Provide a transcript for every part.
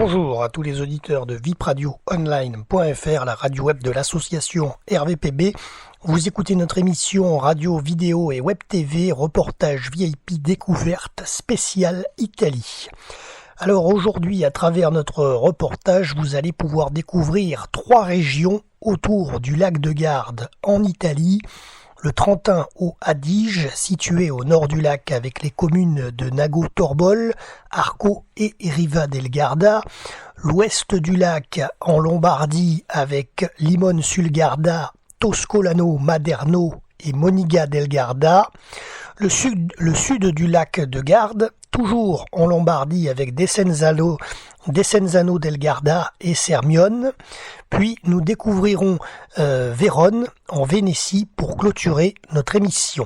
Bonjour à tous les auditeurs de vipradioonline.fr, la radio web de l'association RVPB. Vous écoutez notre émission radio, vidéo et web TV, reportage VIP découverte spéciale Italie. Alors aujourd'hui, à travers notre reportage, vous allez pouvoir découvrir 3 régions autour du lac de Garde en Italie. Le Trentin au Adige, situé au nord du lac avec les communes de Nago Torbole, Arco et Riva del Garda. L'ouest du lac en Lombardie avec Limone sul Garda, Toscolano, Maderno et Moniga del Garda. Le sud du lac de Garde, toujours en Lombardie avec Desenzano del Garda et Sermione. Puis nous découvrirons Vérone en Vénétie pour clôturer notre émission.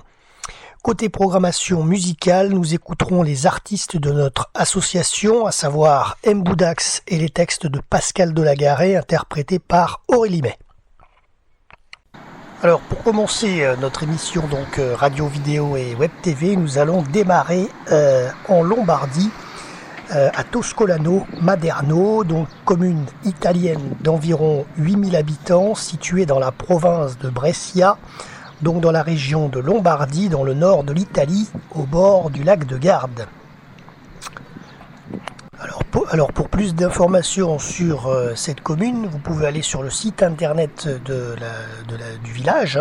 Côté programmation musicale, nous écouterons les artistes de notre association, à savoir Mboudax et les textes de Pascal Delagaré interprétés par Aurélie May. Alors pour commencer notre émission donc radio, vidéo et web TV, nous allons démarrer en Lombardie à Toscolano Maderno, donc commune italienne d'environ 8000 habitants située dans la province de Brescia, donc dans la région de Lombardie, dans le nord de l'Italie, au bord du lac de Garde. Alors pour plus d'informations sur cette commune, vous pouvez aller sur le site internet du village,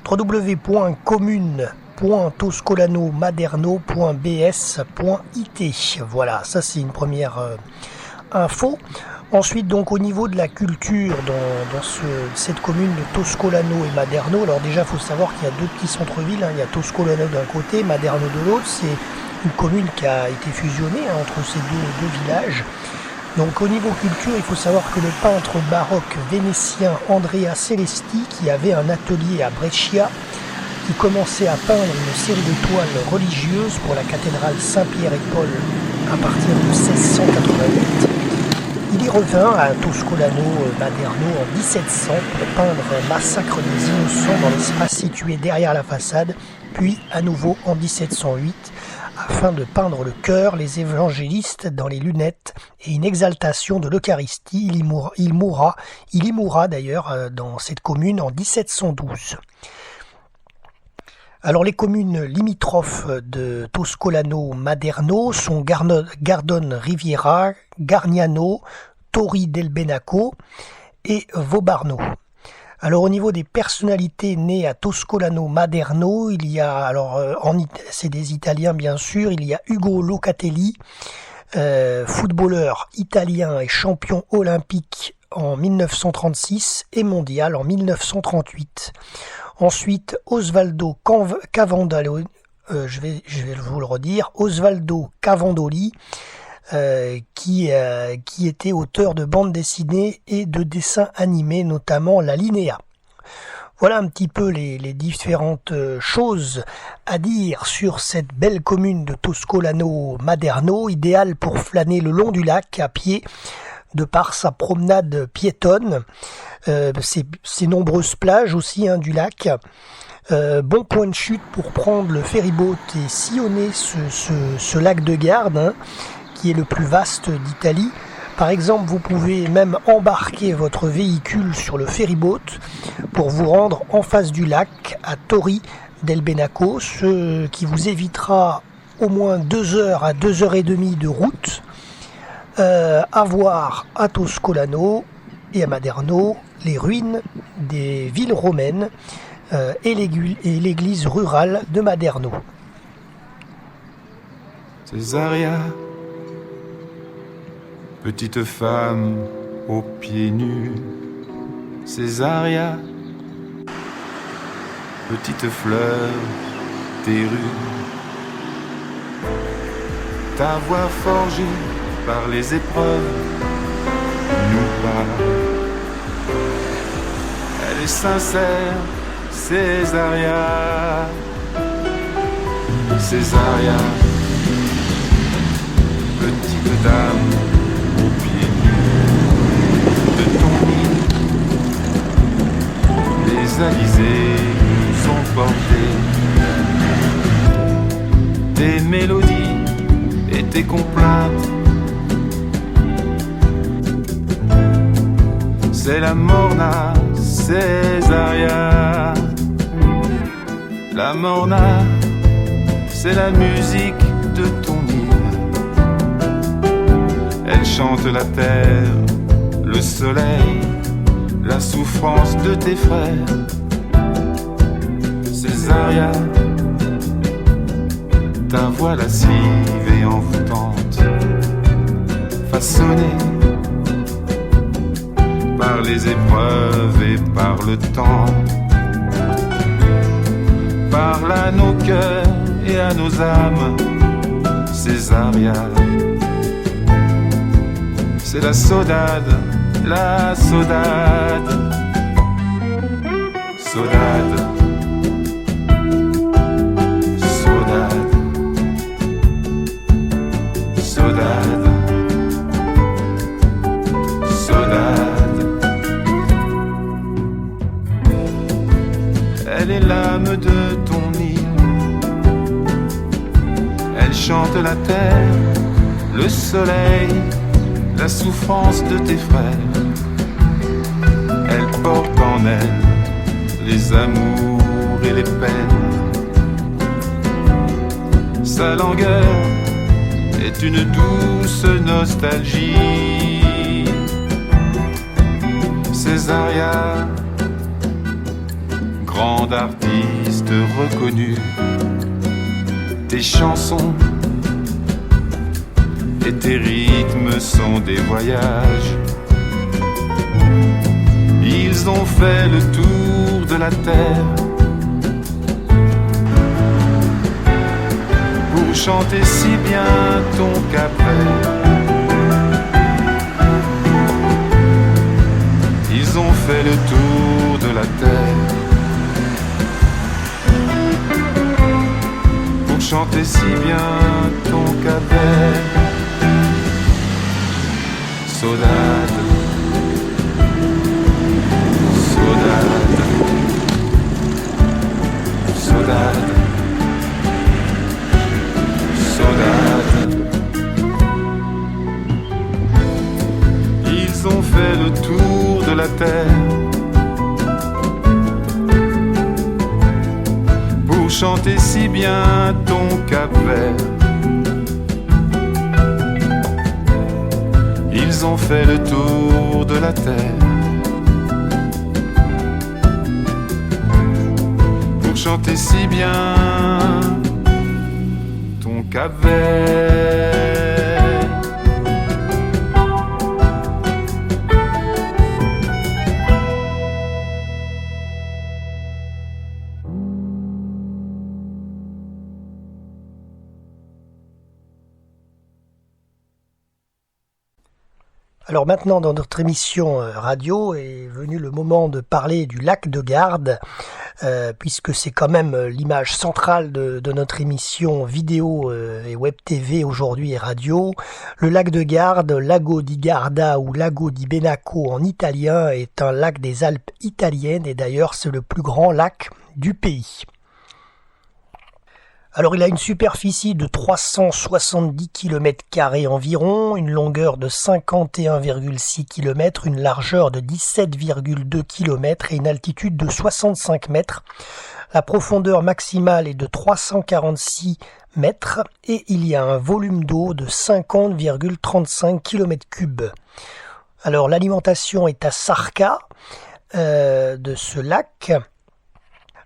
www.commune.toscolanomaderno.bs.it. Voilà, ça c'est une première info. Ensuite, donc au niveau de la culture dans cette commune de Toscolano et Maderno, alors déjà il faut savoir qu'il y a 2 petits centres-villes, il y a Toscolano d'un côté, Maderno de l'autre. C'est une commune qui a été fusionnée entre ces deux villages. Donc au niveau culture, il faut savoir que le peintre baroque vénitien Andrea Celesti, qui avait un atelier à Brescia, qui commençait à peindre une série de toiles religieuses pour la cathédrale Saint-Pierre et Paul à partir de 1688, il y revint à Toscolano Maderno en 1700 pour peindre un massacre des innocents dans l'espace situé derrière la façade, puis à nouveau en 1708 afin de peindre le chœur, les évangélistes dans les lunettes et une exaltation de l'Eucharistie. Il y mourra d'ailleurs dans cette commune en 1712. Alors les communes limitrophes de Toscolano Maderno sont Gardone Riviera, Gargnano, Torri del Benaco et Vobarno. Alors au niveau des personnalités nées à Toscolano Maderno, il y a c'est des Italiens bien sûr, il y a Ugo Locatelli, footballeur italien et champion olympique en 1936 et mondial en 1938. Ensuite, Osvaldo Cavandoli, je vais vous le redire, Osvaldo Cavandoli, qui était auteur de bandes dessinées et de dessins animés, notamment La Linea. Voilà un petit peu les différentes choses à dire sur cette belle commune de Toscolano Maderno, idéale pour flâner le long du lac à pied, de par sa promenade piétonne, ses nombreuses plages aussi du lac. Bon point de chute pour prendre le ferryboat et sillonner ce lac de Garde, qui est le plus vaste d'Italie. Par exemple, vous pouvez même embarquer votre véhicule sur le ferryboat pour vous rendre en face du lac à Torri del Benaco, ce qui vous évitera au moins 2 heures à 2 heures et demie de route. À voir à Toscolano et à Maderno les ruines des villes romaines et l'église rurale de Maderno. Césaria, petite femme aux pieds nus. Césaria, petite fleur des rues. Ta voix forgée par les épreuves nous parle. Elle est sincère, Césaria. Césaria, petite dame aux pieds nus de ton lit. Les alizés nous ont portés tes mélodies et tes complaintes c'est la Morna Césaria. La Morna, c'est la musique de ton île. Elle chante la terre, le soleil, la souffrance de tes frères. Césaria, ta voix lascive et envoûtante, façonnée par les épreuves et par le temps, parle à nos cœurs et à nos âmes. Césaria, c'est la saudade, la saudade, saudade, saudade, saudade, saudade. Elle est l'âme de ton île. Elle chante la terre, le soleil, la souffrance de tes frères. Elle porte en elle les amours et les peines. Sa langueur est une douce nostalgie. Césaria, grande artiste reconnue, tes chansons et tes rythmes sont des voyages. Ils ont fait le tour de la terre pour chanter si bien ton Cap-Vert. Ils ont fait le tour de la terre pour chanter si bien ton Cap-Vert. Saudade, saudade, saudade, saudade. Ils ont fait le tour de la terre pour chanter si bien ton Cap-Vert. Ils ont fait le tour de la terre pour chanter si bien ton Cap-Vert. Alors maintenant, dans notre émission radio, est venu le moment de parler du lac de Garde, puisque c'est quand même l'image centrale de notre émission vidéo et web TV aujourd'hui et radio. Le lac de Garde, Lago di Garda ou Lago di Benaco en italien, est un lac des Alpes italiennes et d'ailleurs c'est le plus grand lac du pays. Alors il a une superficie de 370 km² environ, une longueur de 51,6 km, une largeur de 17,2 km et une altitude de 65 mètres. La profondeur maximale est de 346 mètres et il y a un volume d'eau de 50,35 km3. Alors l'alimentation est à Sarca de ce lac.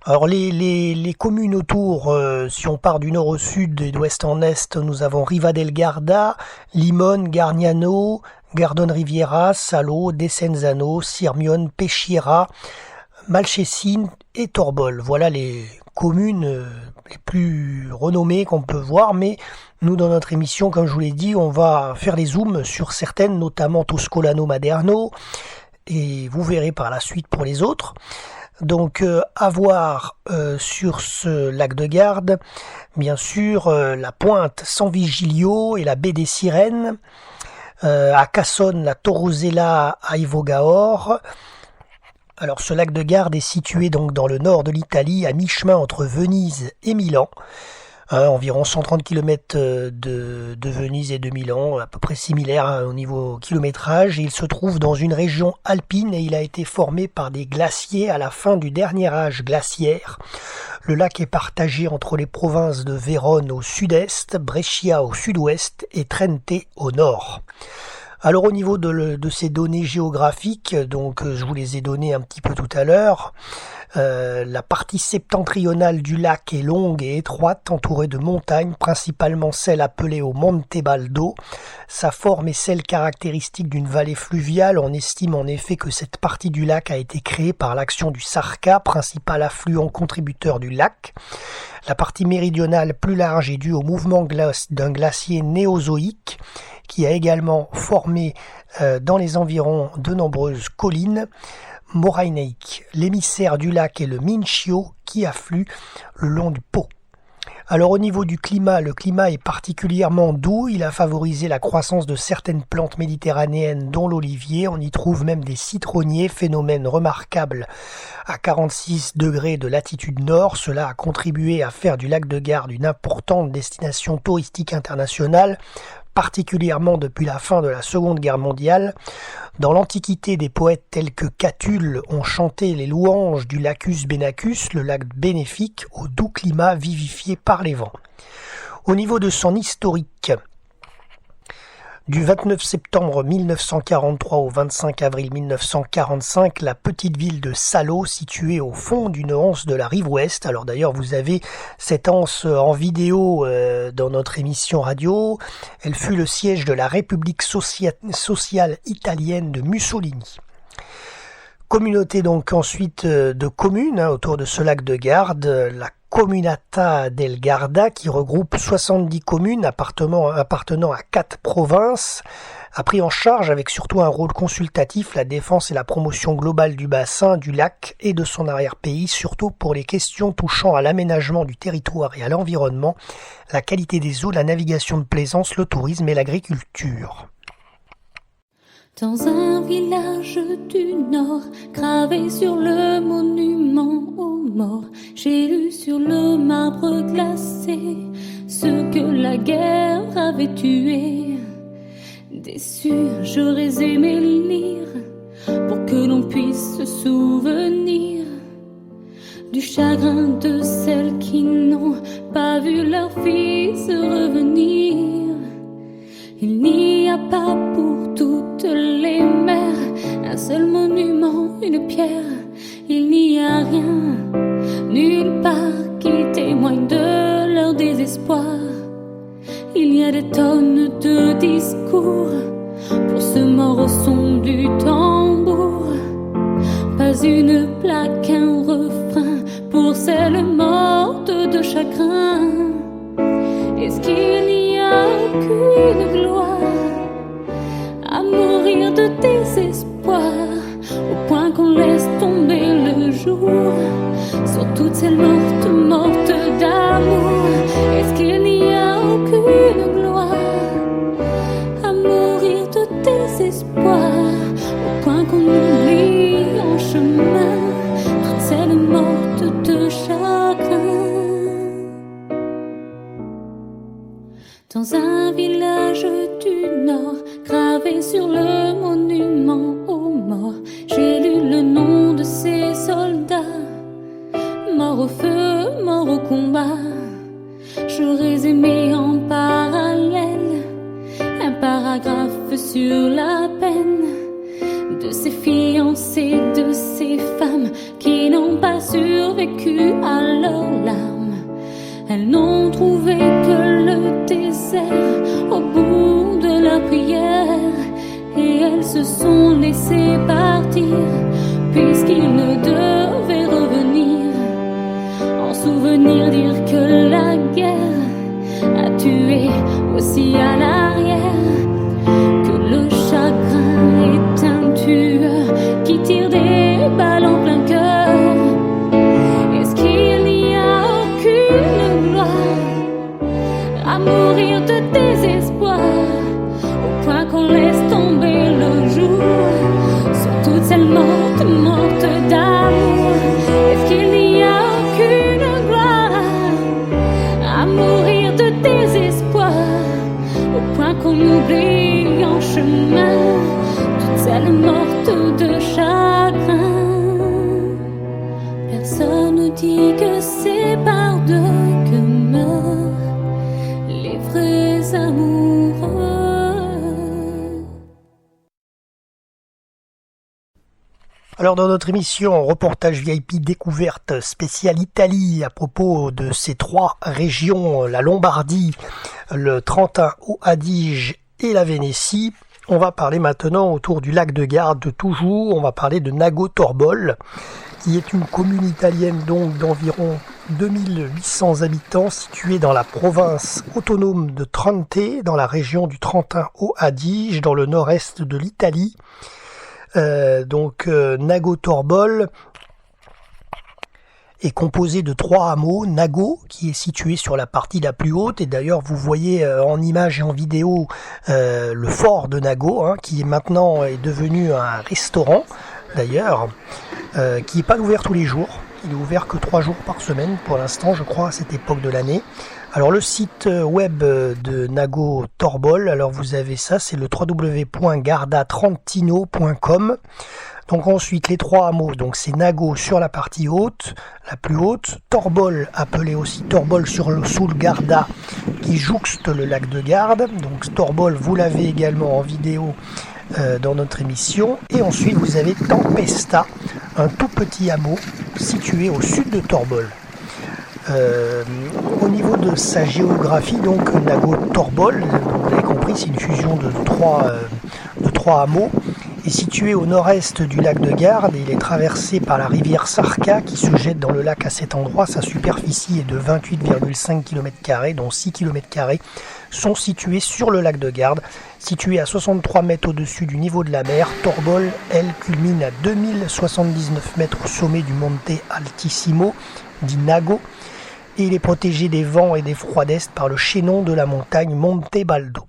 Alors les communes autour, si on part du nord au sud et d'ouest en est, nous avons Riva del Garda, Limone, Gargnano, Gardone Riviera, Salo, Desenzano, Sirmione, Peschiera, Malchesine et Torbol. Voilà les communes les plus renommées qu'on peut voir, mais nous dans notre émission, comme je vous l'ai dit, on va faire des zooms sur certaines, notamment Toscolano Maderno, et vous verrez par la suite pour les autres. Donc à voir sur ce lac de Garde, bien sûr la pointe San Vigilio et la baie des Sirènes, à Cassone, la Torosella à Ivogaor. Alors ce lac de Garde est situé donc dans le nord de l'Italie, à mi-chemin entre Venise et Milan. environ 130 km de Venise et de Milan, à peu près similaire au niveau kilométrage. Il se trouve dans une région alpine et il a été formé par des glaciers à la fin du dernier âge glaciaire. Le lac est partagé entre les provinces de Vérone au sud-est, Brescia au sud-ouest et Trente au nord. Alors au niveau de ces données géographiques, donc je vous les ai données un petit peu tout à l'heure, la partie septentrionale du lac est longue et étroite, entourée de montagnes, principalement celle appelée au Monte Baldo. Sa forme est celle caractéristique d'une vallée fluviale. On estime en effet que cette partie du lac a été créée par l'action du Sarka, principal affluent contributeur du lac. La partie méridionale, plus large, est due au mouvement d'un glacier néozoïque qui a également formé dans les environs de nombreuses collines morainiques. L'émissaire du lac est le Mincio qui afflue le long du Pô. Alors au niveau du climat, le climat est particulièrement doux. Il a favorisé la croissance de certaines plantes méditerranéennes dont l'olivier. On y trouve même des citronniers, phénomène remarquable à 46 degrés de latitude nord. Cela a contribué à faire du lac de Garde une importante destination touristique internationale, particulièrement depuis la fin de la Seconde Guerre mondiale. Dans l'Antiquité, des poètes tels que Catulle ont chanté les louanges du Lacus Benacus, le lac bénéfique au doux climat vivifié par les vents. Au niveau de son historique, du 29 septembre 1943 au 25 avril 1945, la petite ville de Salo, située au fond d'une anse de la rive ouest. Alors d'ailleurs, vous avez cette anse en vidéo dans notre émission radio. Elle fut le siège de la République sociale italienne de Mussolini. Communauté donc ensuite de communes autour de ce lac de Garde, la Comunata del Garda, qui regroupe 70 communes appartenant à 4 provinces, a pris en charge, avec surtout un rôle consultatif, la défense et la promotion globale du bassin, du lac et de son arrière-pays, surtout pour les questions touchant à l'aménagement du territoire et à l'environnement, la qualité des eaux, la navigation de plaisance, le tourisme et l'agriculture. Dans un village du Nord, gravé sur le monument aux morts, j'ai lu sur le marbre glacé ce que la guerre avait tué. Déçu, j'aurais aimé lire pour que l'on puisse se souvenir du chagrin de celles qui n'ont pas vu leur fils revenir. Il n'y a pas pour toutes les mers un seul monument, une pierre. Il n'y a rien, nulle part, qui témoigne de leur désespoir. Il y a des tonnes de discours pour ce mort au son du tambour. Pas une plaque, un refrain pour celles mortes de chagrin. Est-ce qu'il n'y a qu'une gloire à mourir de désespoir, au point qu'on laisse tomber le jour sur toutes celles mortes d'amour? Est-ce qu'il n'y a aucune gloire à mourir de désespoir, au point qu'on oublie en chemin toutes celles mortes de chagrin? Dans un village du Nord, gravé sur le monument aux morts, j'ai lu le nom de ces soldats, morts au feu, morts au combat. J'aurais aimé en parallèle un paragraphe sur la peine de ces fiancés, de ces femmes qui n'ont pas survécu à leurs larmes. Elles n'ont trouvé que le désert au bout de la prière, et elles se sont laissées partir puisqu'ils ne devaient revenir. En souvenir dire que la guerre a tué aussi à l'arrière, que le chagrin est un tueur qui tire des balles en plein cœur. Est-ce qu'il n'y a aucune gloire à mourir de désespoir, au point qu'on laisse tomber le jour sur toutes celles mortes d'amour? l'histoire nous dit que c'est par deux que meurent les vrais amoureux. Alors dans notre émission reportage VIP découverte spéciale Italie à propos de ces trois régions, la Lombardie, le Trentin-Haut-Adige et la Vénétie, on va parler maintenant autour du lac de Garde de toujours, on va parler de Nago Torbole, qui est une commune italienne donc d'environ 2800 habitants située dans la province autonome de Trente, dans la région du Trentin-Haut-Adige, dans le nord-est de l'Italie. Nago Torbole est composé de trois hameaux. Nago, qui est situé sur la partie la plus haute, et d'ailleurs vous voyez en image et en vidéo le fort de Nago, qui est maintenant devenu un restaurant d'ailleurs, qui n'est pas ouvert tous les jours. Il est ouvert que 3 jours par semaine pour l'instant, je crois, à cette époque de l'année. Alors le site web de Nago Torbole, alors vous avez ça, c'est le www.gardatrentino.com. Donc ensuite les trois hameaux, donc c'est Nago sur la partie haute, la plus haute, Torbole, appelé aussi Torbole sous le Garda, qui jouxte le lac de Garde. Donc Torbole, vous l'avez également en vidéo dans notre émission. Et ensuite vous avez Tempesta, un tout petit hameau situé au sud de Torbole. Au niveau de sa géographie, donc Nago Torbole, vous l'avez compris, c'est une fusion de trois hameaux, est situé au nord-est du lac de Garde. Il est traversé par la rivière Sarca qui se jette dans le lac à cet endroit. Sa superficie est de 28,5 km², dont 6 km² sont situés sur le lac de Garde. Situé à 63 mètres au-dessus du niveau de la mer, Torbole, elle, culmine à 2079 mètres au sommet du Monte Altissimo, dit Nago, et il est protégé des vents et des froids d'est par le chaînon de la montagne Monte Baldo.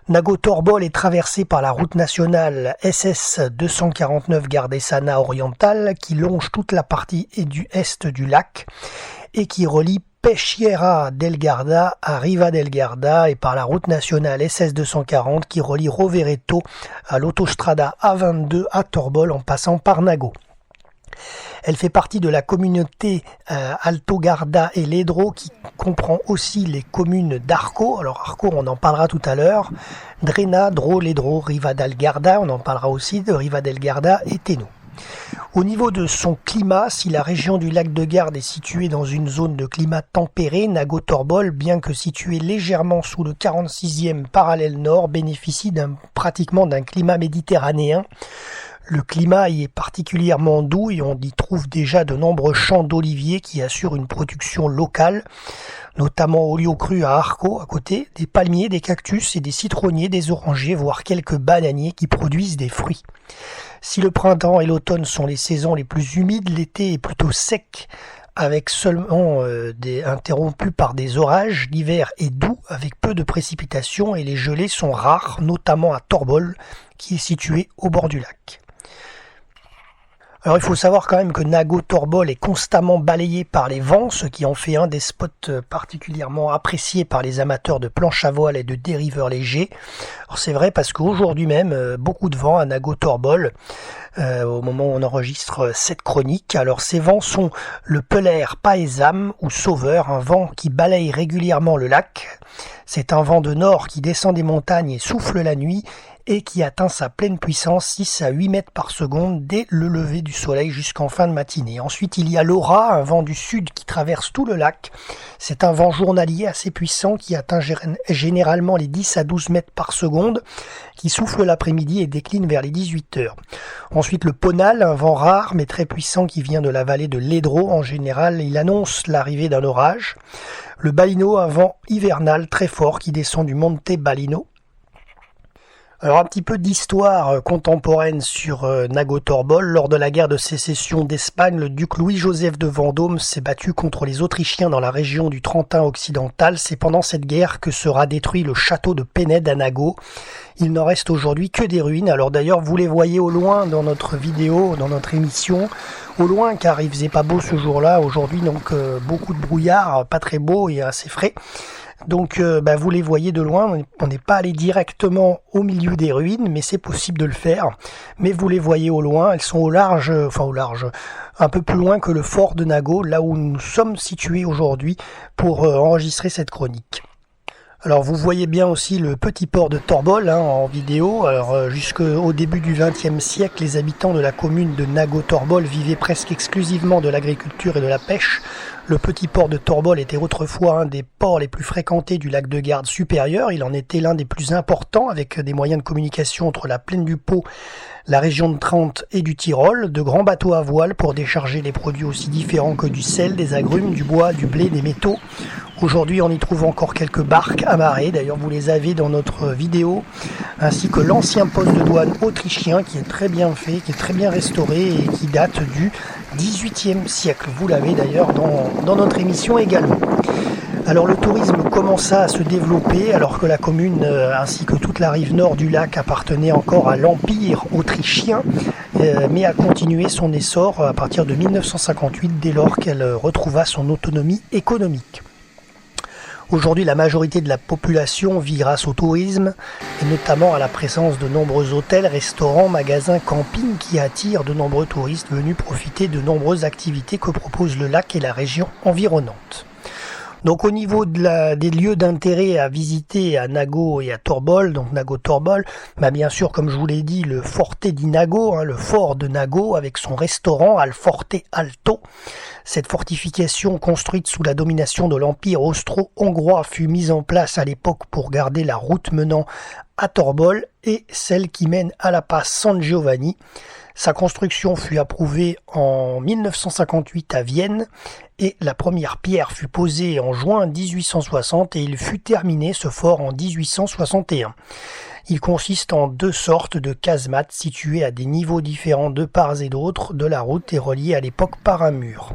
Nago Torbole est traversé par la route nationale SS 249 Gardesana orientale qui longe toute la partie est du lac et qui relie Peschiera del Garda à Riva del Garda, et par la route nationale SS 240 qui relie Rovereto à l'autostrada A22 à Torbole en passant par Nago. Elle fait partie de la communauté Alto Garda et Ledro qui comprend aussi les communes d'Arco. Alors Arco, on en parlera tout à l'heure. Drena, Dro, Ledro, Riva del Garda, on en parlera aussi de Riva del Garda et Teno. Au niveau de son climat, si la région du lac de Garde est située dans une zone de climat tempéré, Nago Torbole, bien que située légèrement sous le 46e parallèle nord, bénéficie pratiquement d'un climat méditerranéen. Le climat y est particulièrement doux et on y trouve déjà de nombreux champs d'oliviers qui assurent une production locale, notamment olio cru à Arco à côté, des palmiers, des cactus et des citronniers, des orangers, voire quelques bananiers qui produisent des fruits. Si le printemps et l'automne sont les saisons les plus humides, l'été est plutôt sec, avec seulement interrompu par des orages. L'hiver est doux avec peu de précipitations et les gelées sont rares, notamment à Torbole qui est situé au bord du lac. Alors il faut savoir quand même que Nago Torbole est constamment balayé par les vents, ce qui en fait un des spots particulièrement appréciés par les amateurs de planche à voile et de dériveurs légers. Alors c'est vrai parce qu'aujourd'hui même, beaucoup de vent à Nago Torbole, au moment où on enregistre cette chronique. Alors ces vents sont le Peler Paesam ou Sauveur, un vent qui balaye régulièrement le lac. C'est un vent de nord qui descend des montagnes et souffle la nuit et qui atteint sa pleine puissance 6 à 8 mètres par seconde dès le lever du soleil jusqu'en fin de matinée. Ensuite, il y a l'Aura, un vent du sud qui traverse tout le lac. C'est un vent journalier assez puissant qui atteint généralement les 10 à 12 mètres par seconde, qui souffle l'après-midi et décline vers les 18 heures. Ensuite, le Ponal, un vent rare mais très puissant qui vient de la vallée de l'Edro. En général, il annonce l'arrivée d'un orage. Le Balino, un vent hivernal très fort qui descend du Monte Balino. Alors un petit peu d'histoire contemporaine sur Nago Torbole. Lors de la guerre de sécession d'Espagne, le duc Louis-Joseph de Vendôme s'est battu contre les Autrichiens dans la région du Trentin occidental. C'est pendant cette guerre que sera détruit le château de Pénède à Nago. Il n'en reste aujourd'hui que des ruines. Alors d'ailleurs, vous les voyez au loin dans notre vidéo, dans notre émission. Au loin, car il faisait pas beau ce jour-là. Aujourd'hui, donc beaucoup de brouillard, pas très beau et assez frais. Donc vous les voyez de loin, on n'est pas allé directement au milieu des ruines, mais c'est possible de le faire. Mais vous les voyez au loin, elles sont au large, un peu plus loin que le fort de Nago, là où nous sommes situés aujourd'hui pour enregistrer cette chronique. Alors vous voyez bien aussi le petit port de Torbol en vidéo. Alors jusqu'au début du XXe siècle, les habitants de la commune de Nago-Torbol vivaient presque exclusivement de l'agriculture et de la pêche. Le petit port de Torbol était autrefois un des ports les plus fréquentés du lac de Garde supérieur. Il en était l'un des plus importants, avec des moyens de communication entre la plaine du Pô, la région de Trente et du Tyrol, de grands bateaux à voile pour décharger des produits aussi différents que du sel, des agrumes, du bois, du blé, des métaux. Aujourd'hui, on y trouve encore quelques barques amarrées, d'ailleurs vous les avez dans notre vidéo, ainsi que l'ancien poste de douane autrichien qui est très bien fait, qui est très bien restauré et qui date du XVIIIe siècle. Vous l'avez d'ailleurs dans notre émission également. Alors le tourisme commença à se développer alors que la commune ainsi que toute la rive nord du lac appartenait encore à l'Empire autrichien, mais a continué son essor à partir de 1958 dès lors qu'elle retrouva son autonomie économique. Aujourd'hui, la majorité de la population vit grâce au tourisme, et notamment à la présence de nombreux hôtels, restaurants, magasins, campings qui attirent de nombreux touristes venus profiter de nombreuses activités que propose le lac et la région environnante. Donc au niveau des lieux d'intérêt à visiter à Nago et à Torbol, donc Nago-Torbol, bien sûr comme je vous l'ai dit, le Forte di Nago, le fort de Nago avec son restaurant Al Forte Alto. Cette fortification construite sous la domination de l'Empire austro-hongrois fut mise en place à l'époque pour garder la route menant à Torbol et celle qui mène à la passe San Giovanni. Sa construction fut approuvée en 1958 à Vienne et la première pierre fut posée en juin 1860 et il fut terminé ce fort en 1861. Il consiste en deux sortes de casemates situées à des niveaux différents de part et d'autre de la route et reliées à l'époque par un mur.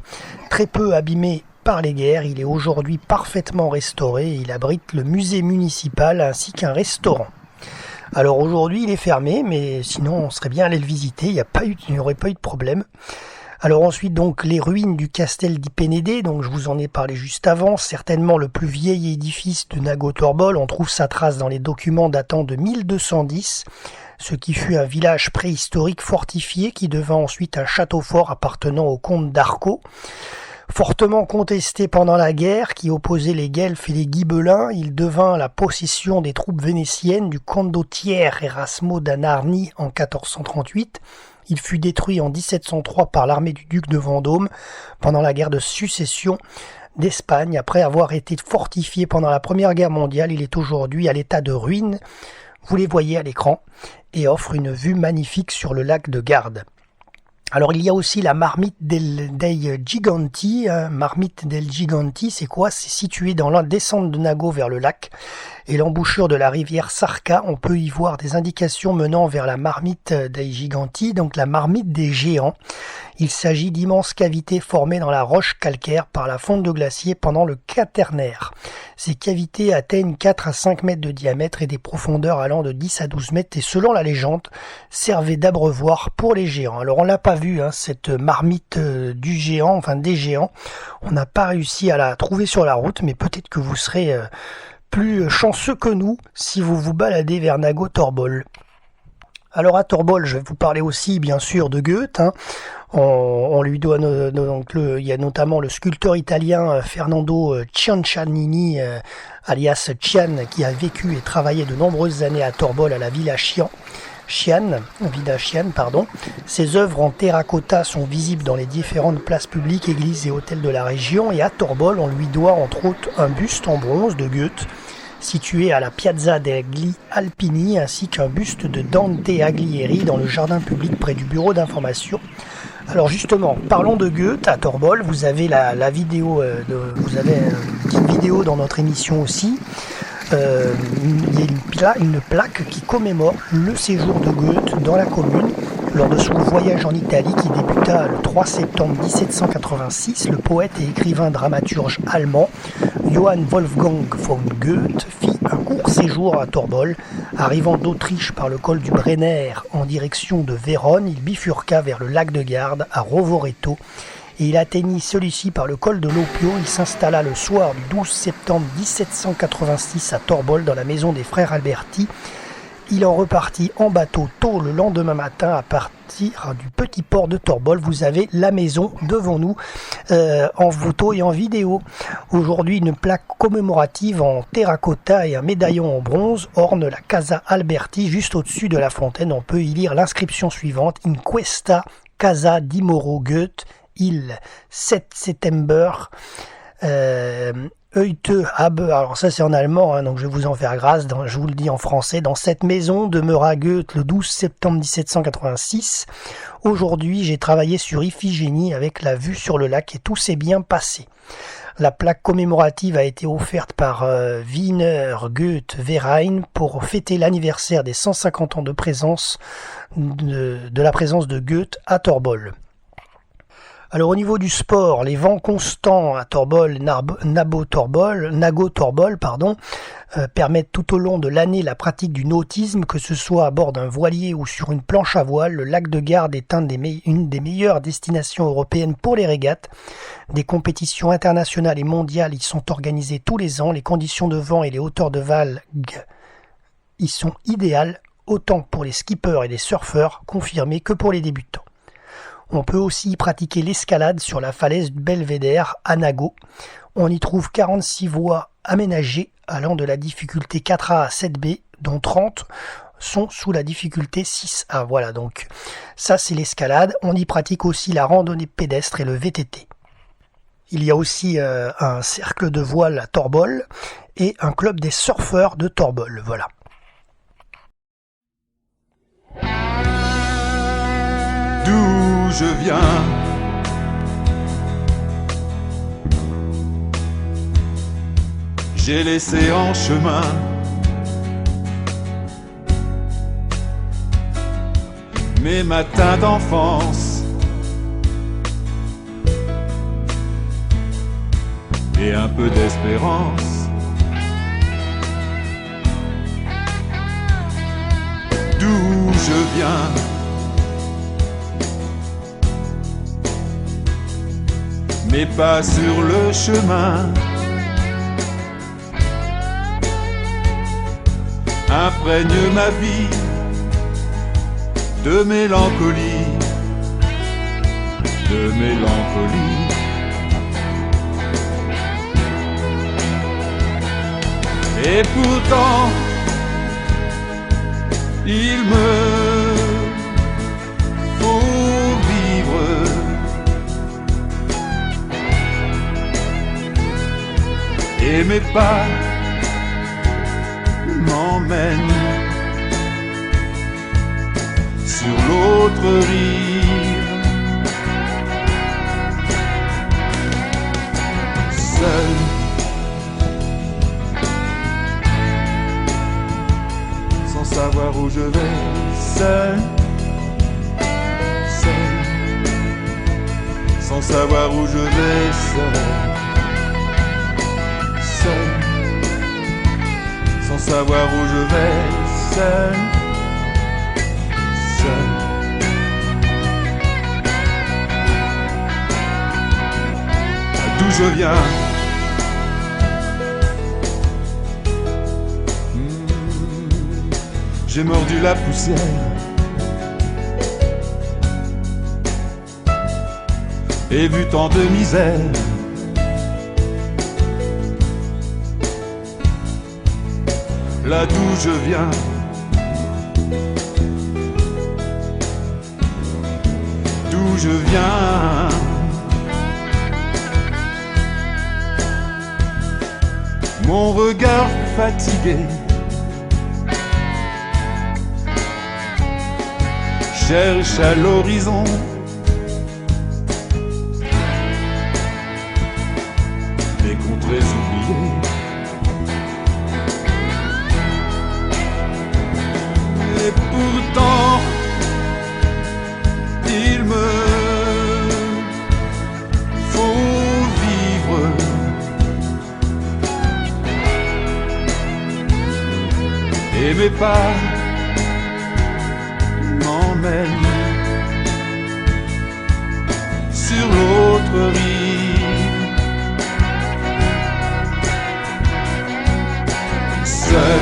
Très peu abîmé par les guerres, il est aujourd'hui parfaitement restauré et il abrite le musée municipal ainsi qu'un restaurant. Alors aujourd'hui il est fermé, mais sinon on serait bien allé le visiter, il n'y aurait pas eu de problème. Alors ensuite donc les ruines du Castel di Penede, donc je vous en ai parlé juste avant, certainement le plus vieil édifice de Nago-Torbol, on trouve sa trace dans les documents datant de 1210, ce qui fut un village préhistorique fortifié qui devint ensuite un château fort appartenant au comte d'Arco. Fortement contesté pendant la guerre qui opposait les Guelfes et les Ghibellins, il devint la possession des troupes vénitiennes du condottiere Erasmo da Narni en 1438. Il fut détruit en 1703 par l'armée du duc de Vendôme pendant la guerre de succession d'Espagne. Après avoir été fortifié pendant la Première Guerre mondiale, il est aujourd'hui à l'état de ruine. Vous les voyez à l'écran et offre une vue magnifique sur le lac de Garde. Alors il y a aussi la Marmite dei Giganti. Marmite del Giganti, c'est quoi? C'est situé dans la descente de Nago vers le lac et l'embouchure de la rivière Sarca. On peut y voir des indications menant vers la Marmite dei Giganti, donc la marmite des géants. Il s'agit d'immenses cavités formées dans la roche calcaire par la fonte de glacier pendant le Quaternaire. Ces cavités atteignent 4 à 5 mètres de diamètre et des profondeurs allant de 10 à 12 mètres et selon la légende, servaient d'abreuvoir pour les géants. Alors on l'a pas vu, cette marmite du géant, enfin des géants. On n'a pas réussi à la trouver sur la route, mais peut-être que vous serez plus chanceux que nous si vous vous baladez vers Nago-Torbol. Alors à Torbol, je vais vous parler aussi bien sûr de Goethe. On lui doit il y a notamment le sculpteur italien Fernando Ciancianini, alias Cian, qui a vécu et travaillé de nombreuses années à Torbol à la Villa Chian. Ses œuvres en terracotta sont visibles dans les différentes places publiques, églises et hôtels de la région. Et à Torbol, on lui doit entre autres un buste en bronze de Goethe, situé à la Piazza degli Alpini, ainsi qu'un buste de Dante Alighieri dans le jardin public près du bureau d'information. Alors justement, parlons de Goethe à Torbol. Vous avez la vidéo, vous avez une petite vidéo dans notre émission aussi. Il y a une plaque qui commémore le séjour de Goethe dans la commune lors de son voyage en Italie qui débuta le 3 septembre 1786. Le poète et écrivain dramaturge allemand Johann Wolfgang von Goethe fit un court séjour à Torbol. Arrivant d'Autriche par le col du Brenner en direction de Vérone, il bifurqua vers le lac de Garde à Rovereto et il atteignit celui-ci par le col de l'Opio. Il s'installa le soir du 12 septembre 1786 à Torbol dans la maison des frères Alberti. Il en repartit en bateau tôt le lendemain matin à partir du petit port de Torbol. Vous avez la maison devant nous en photo et en vidéo. Aujourd'hui, une plaque commémorative en terracotta et un médaillon en bronze ornent la Casa Alberti juste au-dessus de la fontaine. On peut y lire l'inscription suivante: In questa casa di Moro Goethe il 7 september heute habe, alors ça c'est en allemand, hein, donc je vais vous en faire grâce, je vous le dis en français. Dans cette maison demeura Goethe le 12 septembre 1786. Aujourd'hui, j'ai travaillé sur Iphigénie avec la vue sur le lac et tout s'est bien passé. La plaque commémorative a été offerte par Wiener Goethe Verein pour fêter l'anniversaire des 150 ans de présence de la présence de Goethe à Torbol. Alors au niveau du sport, les vents constants à Torbol, Nago Torbol, permettent tout au long de l'année la pratique du nautisme, que ce soit à bord d'un voilier ou sur une planche à voile. Le lac de Garde est une des meilleures destinations européennes pour les régates. Des compétitions internationales et mondiales y sont organisées tous les ans. Les conditions de vent et les hauteurs de vagues y sont idéales, autant pour les skippers et les surfeurs confirmés que pour les débutants. On peut aussi y pratiquer l'escalade sur la falaise du Belvédère à Nago. On y trouve 46 voies aménagées allant de la difficulté 4A à 7B, dont 30 sont sous la difficulté 6A. Voilà, donc ça c'est l'escalade. On y pratique aussi la randonnée pédestre et le VTT. Il y a aussi un cercle de voile à Torbol et un club des surfeurs de Torbol. Voilà. D'où je viens, j'ai laissé en chemin mes matins d'enfance et un peu d'espérance. D'où je viens, mes pas sur le chemin, imprègne ma vie de mélancolie, de mélancolie. Et pourtant, il me faut vivre. Et mes pas m'emmènent sur l'autre rive. Seul, sans savoir où je vais. Seul, seul, sans savoir où je vais. Seul, sans savoir où je vais, seul, seul. D'où je viens, j'ai mordu la poussière et vu tant de misère. Là d'où je viens, d'où je viens, mon regard fatigué cherche à l'horizon des contrées oubliées. Et pourtant, il me faut vivre. Et mes pas m'emmènent sur l'autre euphorie. Seul,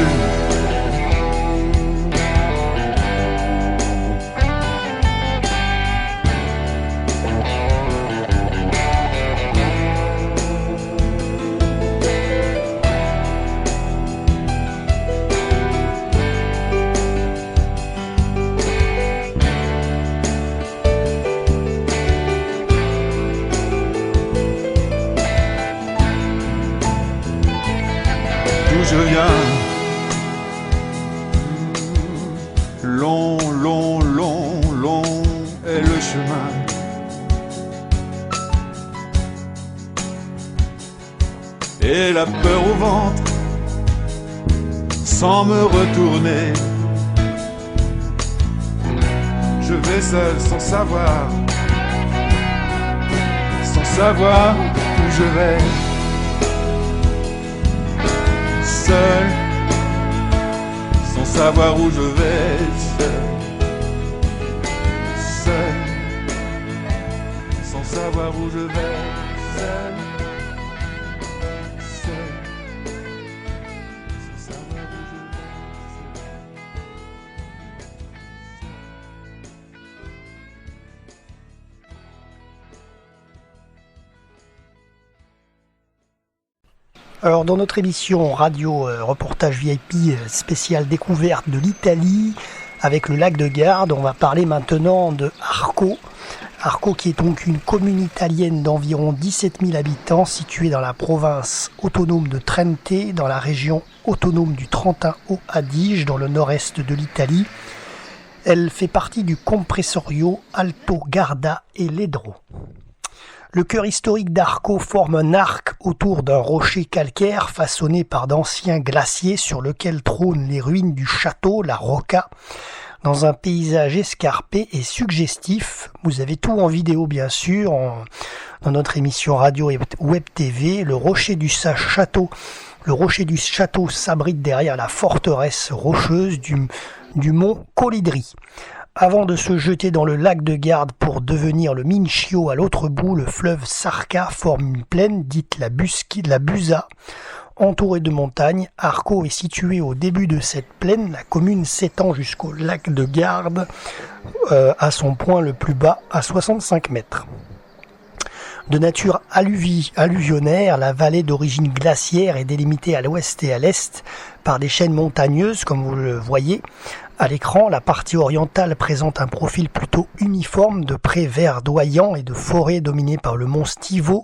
d'où je viens, long, long, long, long est le chemin. Et la peur au ventre, sans me retourner. Je vais seul sans savoir où je vais. Seul, sans savoir où je vais. Seul, sans savoir où je vais. Seul, sans savoir où je vais. Alors dans notre émission radio reportage VIP spéciale découverte de l'Italie avec le lac de Garde, on va parler maintenant de Arco. Arco qui est donc une commune italienne d'environ 17 000 habitants située dans la province autonome de Trente, dans la région autonome du Trentino-Adige, dans le nord-est de l'Italie. Elle fait partie du Comprensorio Alto Garda e Ledro. Le cœur historique d'Arco forme un arc autour d'un rocher calcaire façonné par d'anciens glaciers sur lequel trônent les ruines du château, la Rocca, dans un paysage escarpé et suggestif. Vous avez tout en vidéo bien sûr, dans notre émission radio et web TV. Le rocher du château s'abrite derrière la forteresse rocheuse du mont Colidri. Avant de se jeter dans le lac de Garde pour devenir le Mincio à l'autre bout, le fleuve Sarca forme une plaine dite la Busa, entourée de montagnes. Arco est située au début de cette plaine. La commune s'étend jusqu'au lac de Garde, à son point le plus bas, à 65 mètres. De nature alluvionnaire, la vallée d'origine glaciaire est délimitée à l'ouest et à l'est par des chaînes montagneuses, comme vous le voyez. À l'écran, la partie orientale présente un profil plutôt uniforme de prés verdoyants et de forêts dominées par le mont Stivo,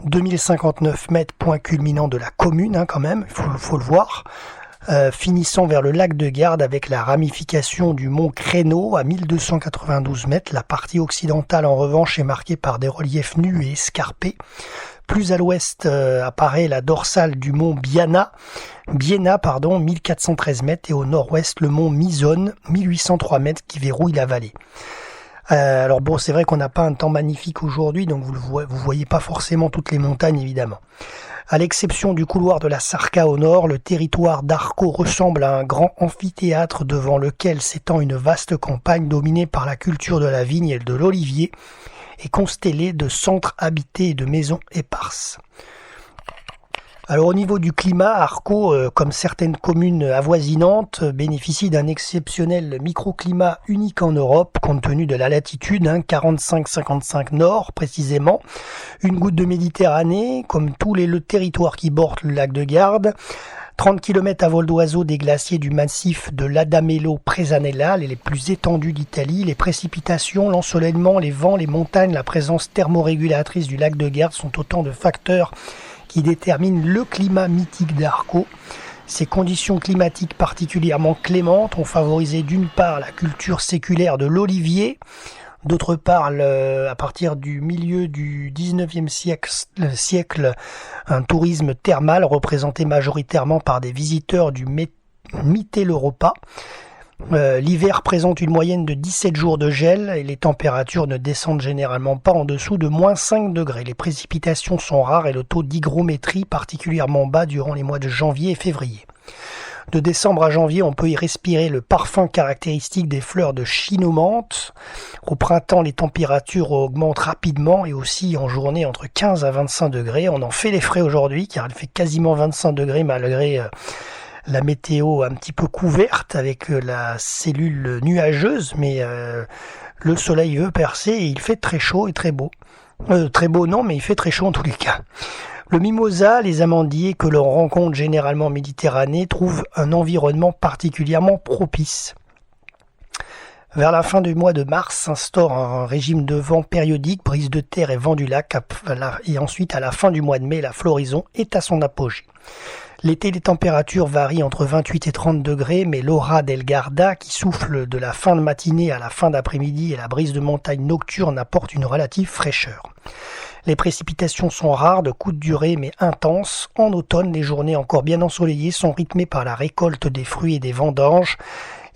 2059 mètres, point culminant de la commune, quand même, il faut le voir, finissant vers le lac de Garde avec la ramification du mont Créneau à 1292 mètres. La partie occidentale, en revanche, est marquée par des reliefs nus et escarpés. Plus à l'ouest apparaît la dorsale du mont Biena, 1413 mètres, et au nord-ouest le mont Misone, 1803 mètres, qui verrouille la vallée. Alors bon, c'est vrai qu'on n'a pas un temps magnifique aujourd'hui, donc vous voyez pas forcément toutes les montagnes évidemment. À l'exception du couloir de la Sarca au nord, le territoire d'Arco ressemble à un grand amphithéâtre devant lequel s'étend une vaste campagne dominée par la culture de la vigne et de l'olivier, et constellée de centres habités et de maisons éparses. Alors au niveau du climat, Arco, comme certaines communes avoisinantes, bénéficie d'un exceptionnel microclimat unique en Europe, compte tenu de la latitude, 45-55 nord précisément, une goutte de Méditerranée, comme tous les territoires qui bordent le lac de Garde, 30 km à vol d'oiseau des glaciers du massif de l'Adamello-Presanella, les plus étendus d'Italie. Les précipitations, l'ensoleillement, les vents, les montagnes, la présence thermorégulatrice du lac de Garde sont autant de facteurs qui déterminent le climat mythique d'Arco. Ces conditions climatiques particulièrement clémentes ont favorisé d'une part la culture séculaire de l'olivier, d'autre part, à partir du milieu du 19e siècle, un tourisme thermal représenté majoritairement par des visiteurs du Mitteleuropa. L'hiver présente une moyenne de 17 jours de gel et les températures ne descendent généralement pas en dessous de moins 5 degrés. Les précipitations sont rares et le taux d'hygrométrie particulièrement bas durant les mois de janvier et février. De décembre à janvier, on peut y respirer le parfum caractéristique des fleurs de chinomanthe. Au printemps, les températures augmentent rapidement et aussi en journée entre 15 à 25 degrés. On en fait les frais aujourd'hui car il fait quasiment 25 degrés malgré la météo un petit peu couverte avec la cellule nuageuse, mais le soleil veut percer et il fait très chaud et très beau. Très beau non, mais il fait très chaud en tous les cas. Le mimosa, les amandiers que l'on rencontre généralement en Méditerranée trouvent un environnement particulièrement propice. Vers la fin du mois de mars s'instaure un régime de vent périodique, brise de terre et vent du lac, et ensuite à la fin du mois de mai, la floraison est à son apogée. L'été, les températures varient entre 28 et 30 degrés, mais l'aura del Garda, qui souffle de la fin de matinée à la fin d'après-midi, et la brise de montagne nocturne apportent une relative fraîcheur. Les précipitations sont rares, de courte durée mais intenses. En automne, les journées encore bien ensoleillées sont rythmées par la récolte des fruits et des vendanges.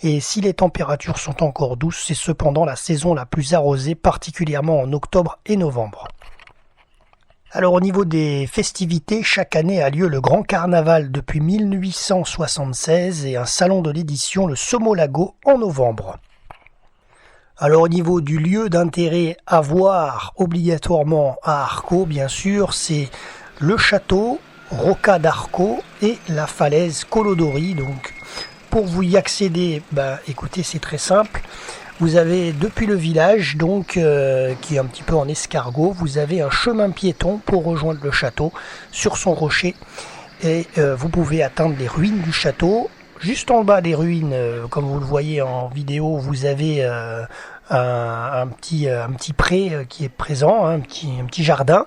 Et si les températures sont encore douces, c'est cependant la saison la plus arrosée, particulièrement en octobre et novembre. Alors au niveau des festivités, chaque année a lieu le Grand Carnaval depuis 1876 et un salon de l'édition, le Somolago, en novembre. Alors au niveau du lieu d'intérêt à voir obligatoirement à Arco, bien sûr, c'est le château Rocca d'Arco et la falaise Colodori. Donc pour vous y accéder, écoutez, c'est très simple. Vous avez depuis le village, donc qui est un petit peu en escargot, vous avez un chemin piéton pour rejoindre le château sur son rocher et vous pouvez atteindre les ruines du château. Juste en bas des ruines, comme vous le voyez en vidéo, vous avez un petit pré qui est présent, un petit jardin.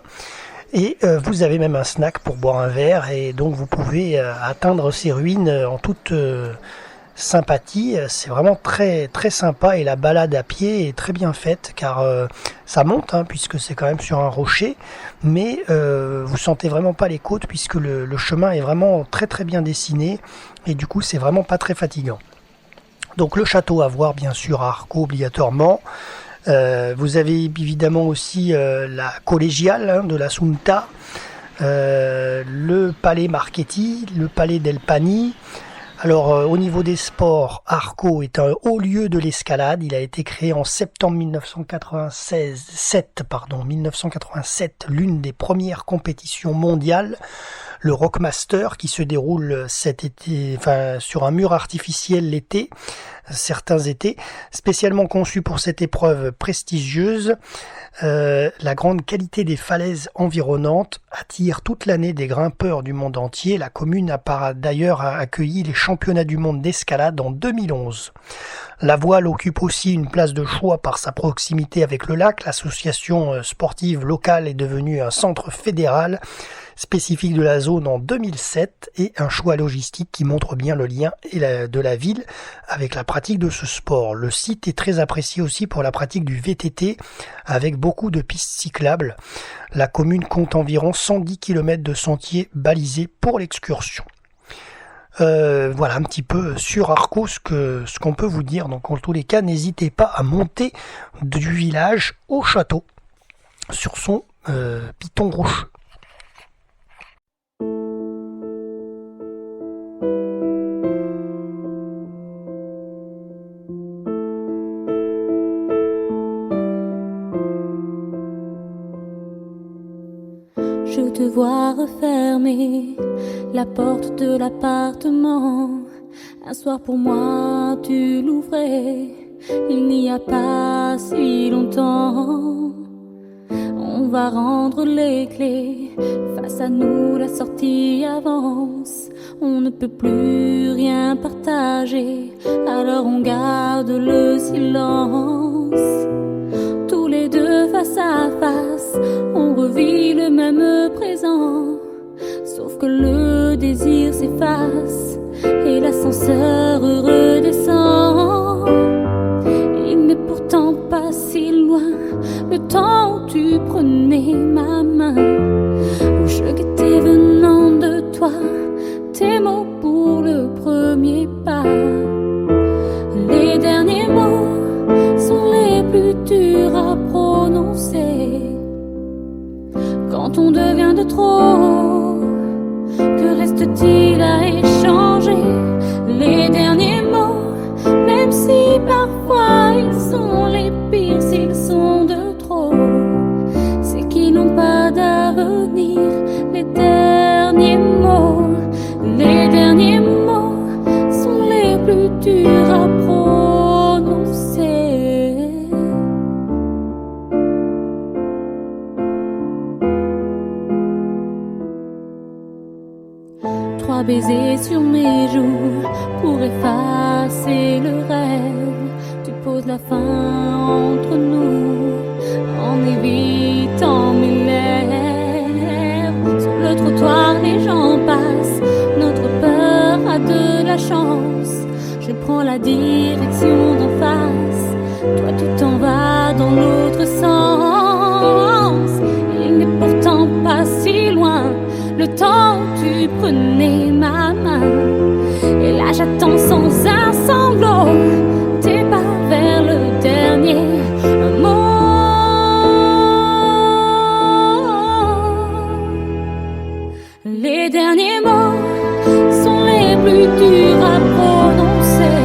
Et vous avez même un snack pour boire un verre. Et donc vous pouvez atteindre ces ruines en toute sympathie. C'est vraiment très, très sympa. Et la balade à pied est très bien faite car ça monte, puisque c'est quand même sur un rocher. Mais vous sentez vraiment pas les côtes puisque le chemin est vraiment très, très bien dessiné. Et du coup, c'est vraiment pas très fatigant. Donc le château à voir bien sûr à Arco obligatoirement. Vous avez évidemment aussi la collégiale de la Sunta, le palais Marchetti, le palais del Pani. Alors au niveau des sports, Arco est un haut lieu de l'escalade. Il a été créé en septembre 1987, l'une des premières compétitions mondiales. Le Rockmaster qui se déroule cet été, sur un mur artificiel l'été, certains étés, spécialement conçu pour cette épreuve prestigieuse. La grande qualité des falaises environnantes attire toute l'année des grimpeurs du monde entier. La commune a d'ailleurs accueilli les championnats du monde d'escalade en 2011. La voile occupe aussi une place de choix par sa proximité avec le lac. L'association sportive locale est devenue un centre fédéral spécifique de la zone en 2007 et un choix logistique qui montre bien le lien de la ville avec la pratique de ce sport. Le site est très apprécié aussi pour la pratique du VTT avec beaucoup de pistes cyclables. La commune compte environ 110 km de sentiers balisés pour l'excursion. Voilà un petit peu sur Arco ce qu'on peut vous dire. Donc en tous les cas, n'hésitez pas à monter du village au château sur son piton rocheux. Je te vois refermer la porte de l'appartement. Un soir pour moi tu l'ouvrais, il n'y a pas si longtemps. On va rendre les clés, face à nous la sortie avance. On ne peut plus rien partager, alors on garde le silence. Tous les deux face à face, on revit le même présent. Sauf que le désir s'efface et l'ascenseur redescend. Il n'est pourtant pas si loin le temps où tu prenais ma main, où je guettais venant de toi tes mots pour le premier pas. Les derniers mots sont les plus durs à prononcer. Quand on devient de trop, que reste-t-il à échanger? 3 baisers sur mes joues pour effacer le rêve. Tu poses la fin entre nous en évitant mes lèvres. Sur le trottoir, les gens passent. Notre peur a de la chance. Je prends la direction d'en face. Toi, tu t'en vas dans l'autre sens. Il n'est pourtant pas si loin. Le temps où tu prenais ma main. Et là, j'attends sans un sanglot tes pas vers le dernier mot. Les derniers mots sont les plus durs à prononcer.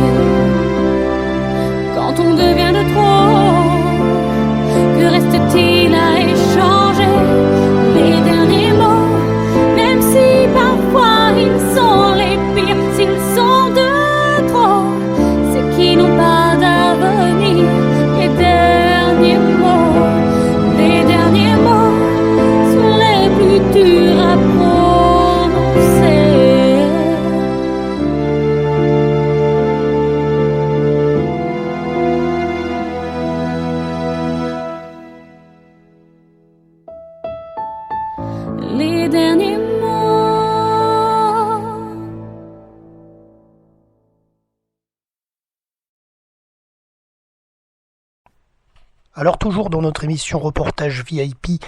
Quand on devient de trop, que reste-t-il à échanger? Les derniers mots, même si parfois ils sont les pires, s'ils sont de trop, c'est qu'ils n'ont pas d'avenir. Les derniers mots sont les plus durs à prononcer. Les derniers mots. Alors toujours dans notre émission reportage VIP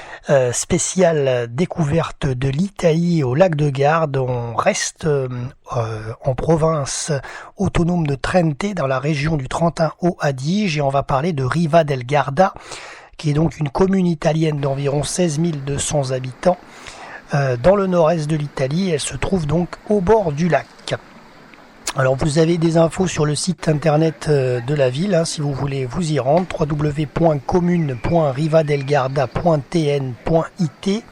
spéciale découverte de l'Italie au lac de Garde, on reste en province autonome de Trente dans la région du Trentin-Haut-Adige et on va parler de Riva del Garda qui est donc une commune italienne d'environ 16 200 habitants dans le nord-est de l'Italie. Elle se trouve donc au bord du lac. Alors vous avez des infos sur le site internet de la ville, si vous voulez vous y rendre, www.commune.rivadelgarda.tn.it.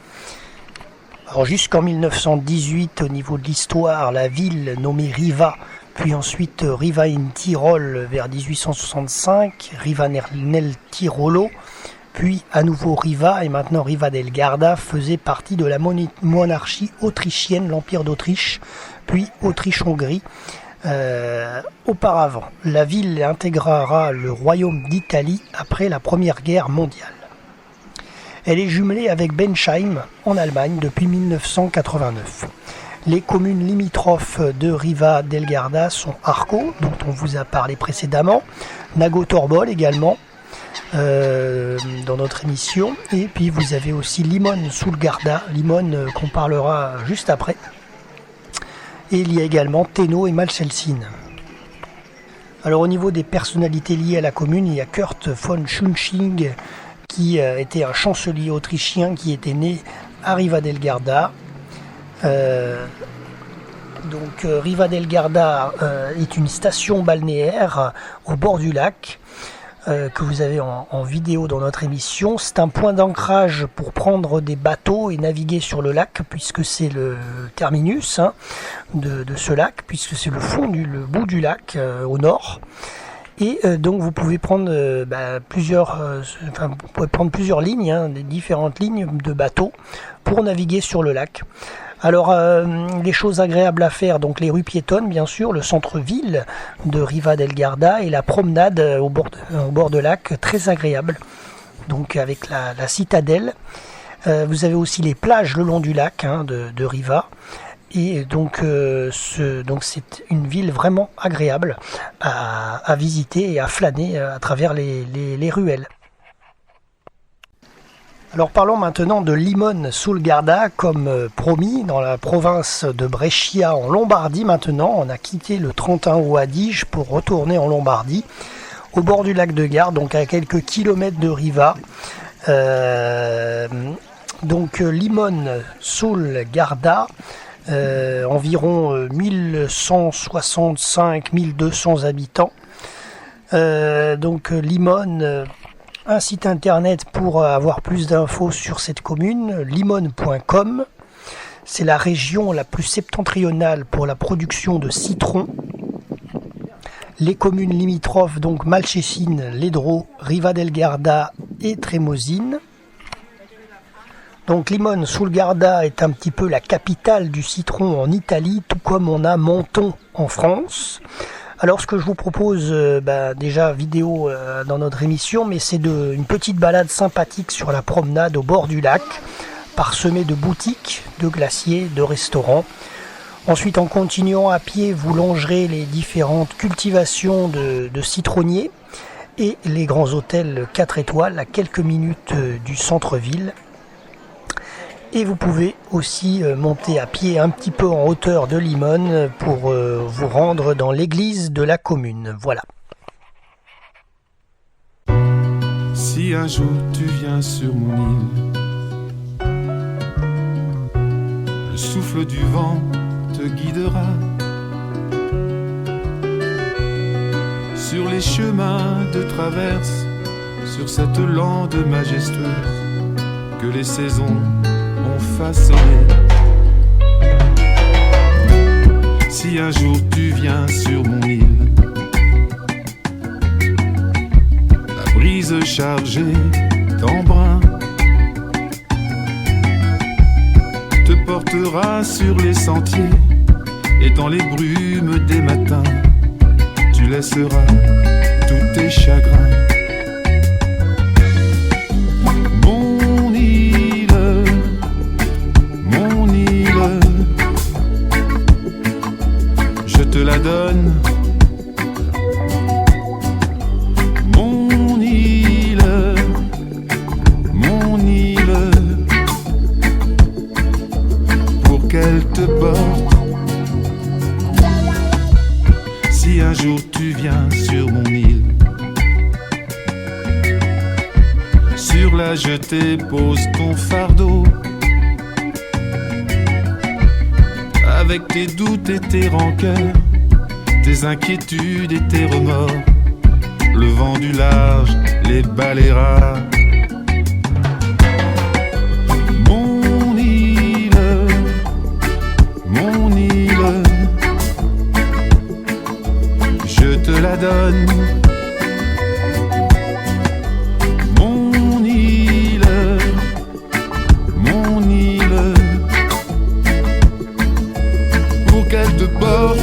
Alors jusqu'en 1918, au niveau de l'histoire, la ville nommée Riva, puis ensuite Riva in Tirol vers 1865, Riva nel Tirolo, puis à nouveau Riva et maintenant Riva del Garda faisait partie de la monarchie autrichienne, l'Empire d'Autriche, puis Autriche-Hongrie. Auparavant, la ville intégrera le royaume d'Italie après la Première Guerre mondiale. Elle est jumelée avec Bensheim en Allemagne depuis 1989. Les communes limitrophes de Riva del Garda sont Arco, dont on vous a parlé précédemment, Nagotorbol également, dans notre émission, et puis vous avez aussi Limone sul Garda, Limone qu'on parlera juste après. Et il y a également Teno et Malcelsine. Alors au niveau des personnalités liées à la commune, il y a Kurt von Schunsching qui était un chancelier autrichien qui était né à Riva del Garda. Riva del Garda est une station balnéaire au bord du lac que vous avez en vidéo dans notre émission. C'est un point d'ancrage pour prendre des bateaux et naviguer sur le lac, puisque c'est le terminus de ce lac, puisque c'est le bout du lac au nord. Et donc vous pouvez prendre plusieurs lignes, des différentes lignes de bateaux pour naviguer sur le lac. Alors, les choses agréables à faire, donc les rues piétonnes, bien sûr, le centre-ville de Riva del Garda et la promenade au bord de lac, très agréable, donc avec la citadelle. Vous avez aussi les plages le long du lac de Riva. Et donc c'est une ville vraiment agréable à visiter et à flâner à travers les ruelles. Alors parlons maintenant de Limone sul Garda, comme promis, dans la province de Brescia en Lombardie. Maintenant, on a quitté le Trentin-Haut-Adige pour retourner en Lombardie, au bord du lac de Garde, donc à quelques kilomètres de Riva. Limone sul Garda, environ 1165-1200 habitants. Limone, un site internet pour avoir plus d'infos sur cette commune, limone.com. C'est la région la plus septentrionale pour la production de citron. Les communes limitrophes, donc Malcesine, Ledro, Riva del Garda et Tremosine. Donc Limone sul Garda est un petit peu la capitale du citron en Italie, tout comme on a Menton en France. Alors ce que je vous propose, déjà vidéo dans notre émission, mais c'est une petite balade sympathique sur la promenade au bord du lac, parsemée de boutiques, de glaciers, de restaurants. Ensuite, en continuant à pied, vous longerez les différentes cultivations de citronniers et les grands hôtels 4 étoiles à quelques minutes du centre-ville. Et vous pouvez aussi monter à pied un petit peu en hauteur de Limone pour vous rendre dans l'église de la commune. Voilà. Si un jour tu viens sur mon île, le souffle du vent te guidera sur les chemins de traverse, sur cette lande majestueuse que les saisons ont façonné. Si un jour tu viens sur mon île, la brise chargée d'embrun te portera sur les sentiers, et dans les brumes des matins tu laisseras tous tes chagrins. Je te la donne, mon île, pour qu'elle te porte. Si un jour tu viens sur mon île, sur la jetée pose ton fardeau, avec tes doutes et tes rancœurs, tes inquiétudes et tes remords. Le vent du large les balayera. Mon île, je te la donne. Mon île, pour qu'elle te porte.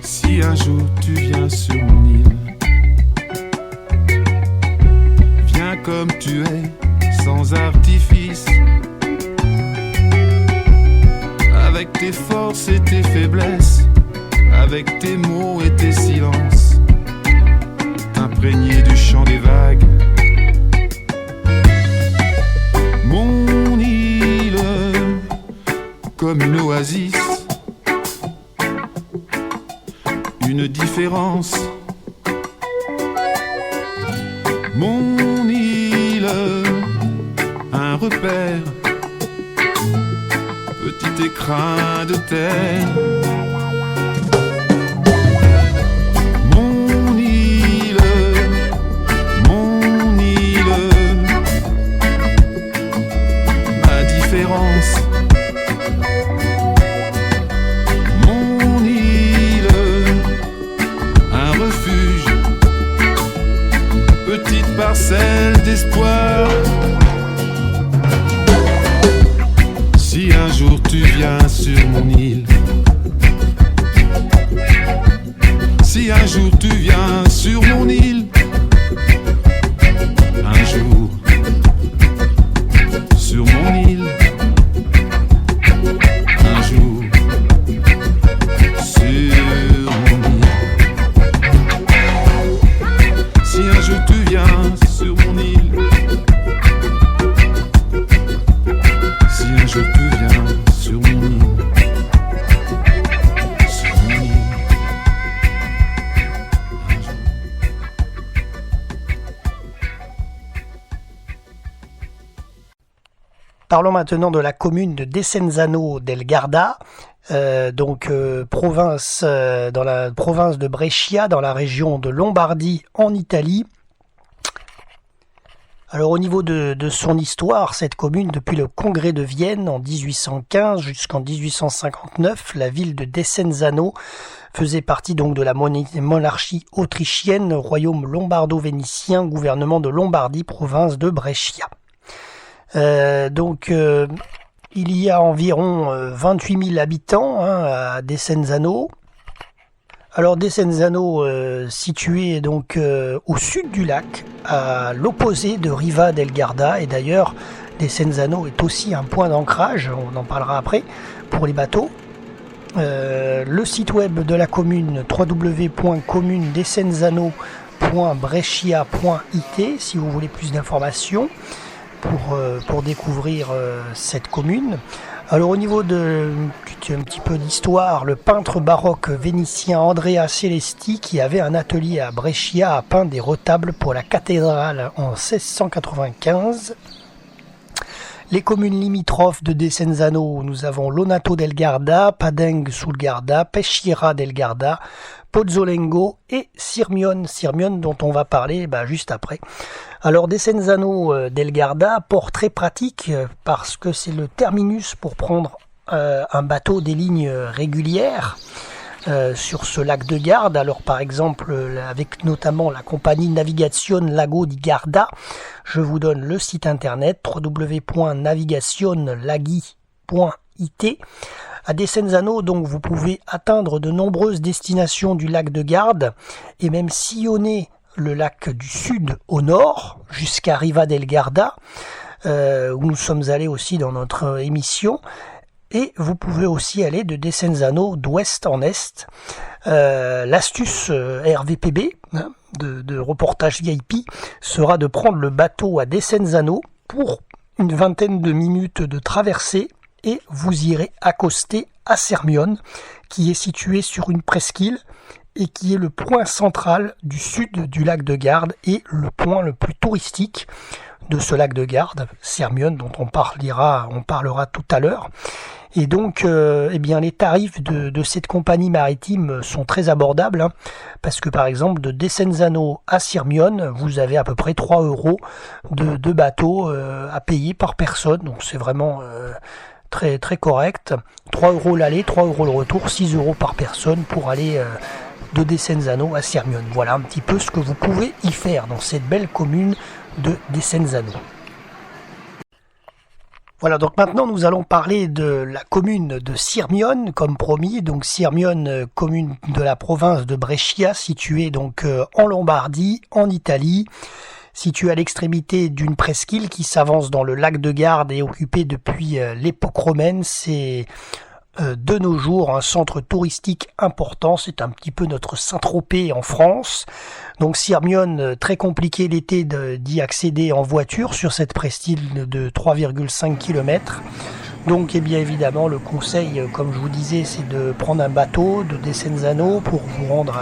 Si un jour tu viens sur mon île, viens comme tu es, sans artifice, avec tes forces et tes faiblesses, avec tes mots et tes silences, imprégné du chant des vagues. Mon île, comme une oasis, une différence. Mon île, un repère, petit écrin de terre. Mon île, ma différence. Mon île, un refuge, petite parcelle d'espoir. Si un jour tu viens sur mon île, si un jour tu viens sur mon île, un jour sur mon île, un jour sur mon île. Si un jour tu viens sur mon île, si un jour tu viens sur mon île, sur mon île, un jour. Parlons maintenant de la commune de Desenzano del Garda, province, dans la province de Brescia, dans la région de Lombardie en Italie. Alors au niveau de son histoire, cette commune, depuis le congrès de Vienne en 1815 jusqu'en 1859, la ville de Desenzano faisait partie donc de la monarchie autrichienne, royaume lombardo-vénitien, gouvernement de Lombardie, province de Brescia. Il y a environ 28 000 habitants à Desenzano. Alors Desenzano, situé donc au sud du lac, à l'opposé de Riva del Garda, et d'ailleurs Desenzano est aussi un point d'ancrage, on en parlera après, pour les bateaux. Le site web de la commune, www.communedesenzano.brescia.it, si vous voulez plus d'informations pour découvrir cette commune. Alors au niveau un petit peu d'histoire, le peintre baroque vénitien Andrea Celesti, qui avait un atelier à Brescia, a peint des retables pour la cathédrale en 1695. Les communes limitrophes de Desenzano, nous avons Lonato del Garda, Padeng sul Garda, Peschiera del Garda, Pozzolengo et Sirmione, dont on va parler juste après. Alors Desenzano del Garda, port très pratique parce que c'est le terminus pour prendre un bateau des lignes régulières sur ce lac de Garde. Alors par exemple avec notamment la compagnie Navigazione Lago di Garda, je vous donne le site internet www.navigationlaghi.it. À Desenzano, donc, vous pouvez atteindre de nombreuses destinations du lac de Garde et même sillonner le lac du sud au nord jusqu'à Riva del Garda, où nous sommes allés aussi dans notre émission. Et vous pouvez aussi aller de Desenzano d'ouest en est. L'astuce RVPB de reportage VIP sera de prendre le bateau à Desenzano pour une vingtaine de minutes de traversée et vous irez accoster à Sirmione, qui est situé sur une presqu'île et qui est le point central du sud du lac de Garde et le point le plus touristique de ce lac de Garde, Sirmione, dont on parlera tout à l'heure. Et donc, les tarifs de cette compagnie maritime sont très abordables, parce que par exemple, de Desenzano à Sirmione, vous avez à peu près 3 € de bateau à payer par personne, donc c'est vraiment très très correct. 3 € l'aller, 3 € le retour, 6 € par personne pour aller de Desenzano à Sirmione. Voilà un petit peu ce que vous pouvez y faire dans cette belle commune de Desenzano. Voilà, donc maintenant nous allons parler de la commune de Sirmione, comme promis. Donc Sirmione, commune de la province de Brescia, située donc en Lombardie, en Italie, située à l'extrémité d'une presqu'île qui s'avance dans le lac de Garde et occupée depuis l'époque romaine. C'est de nos jours un centre touristique important, c'est un petit peu notre Saint-Tropez en France. Donc Sirmione, très compliqué l'été d'y accéder en voiture sur cette presqu'île de 3,5 km. Donc bien évidemment le conseil, comme je vous disais, c'est de prendre un bateau de Desenzano pour vous rendre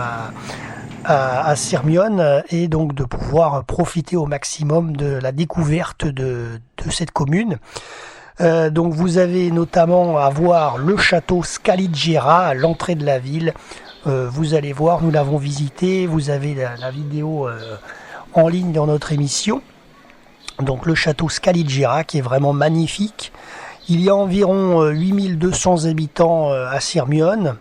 à Sirmione et donc de pouvoir profiter au maximum de la découverte de cette commune. Donc vous avez notamment à voir le château Scaligera à l'entrée de la ville. Vous allez voir, nous l'avons visité, vous avez la vidéo en ligne dans notre émission. Donc le château Scaligera qui est vraiment magnifique. Il y a environ 8200 habitants à Sirmione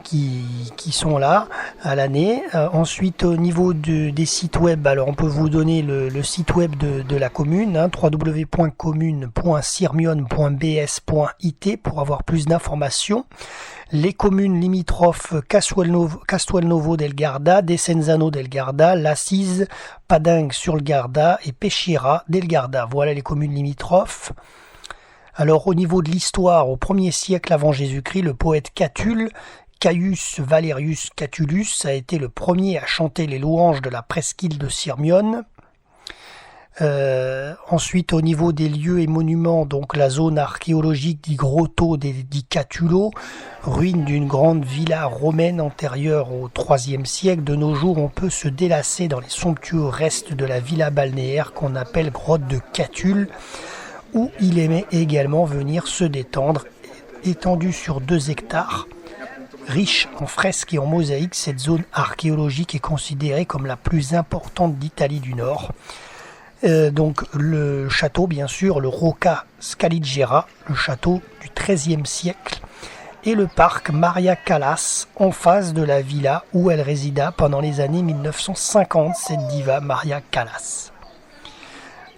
qui sont là à l'année. Ensuite, au niveau des sites web, alors on peut vous donner le site web de la commune, www.commune.sirmione.bs.it pour avoir plus d'informations. Les communes limitrophes Castelnuovo del Garda, Desenzano del Garda, L'Assise, Padeng sur le Garda et Peschiera del Garda. Voilà les communes limitrophes. Alors au niveau de l'histoire, au 1er siècle avant Jésus-Christ, le poète Caius Valerius Catulus a été le premier à chanter les louanges de la presqu'île de Sirmione. Ensuite, au niveau des lieux et monuments, donc la zone archéologique di Grotto di Catulo, ruine d'une grande villa romaine antérieure au IIIe siècle. De nos jours, on peut se délasser dans les somptueux restes de la villa balnéaire qu'on appelle grotte de Catulle, où il aimait également venir se détendre, étendue sur 2 hectares. Riche en fresques et en mosaïques, cette zone archéologique est considérée comme la plus importante d'Italie du Nord. Donc le château, bien sûr, le Rocca Scaligera, le château du XIIIe siècle, et le parc Maria Callas, en face de la villa où elle résida pendant les années 1950, cette diva Maria Callas.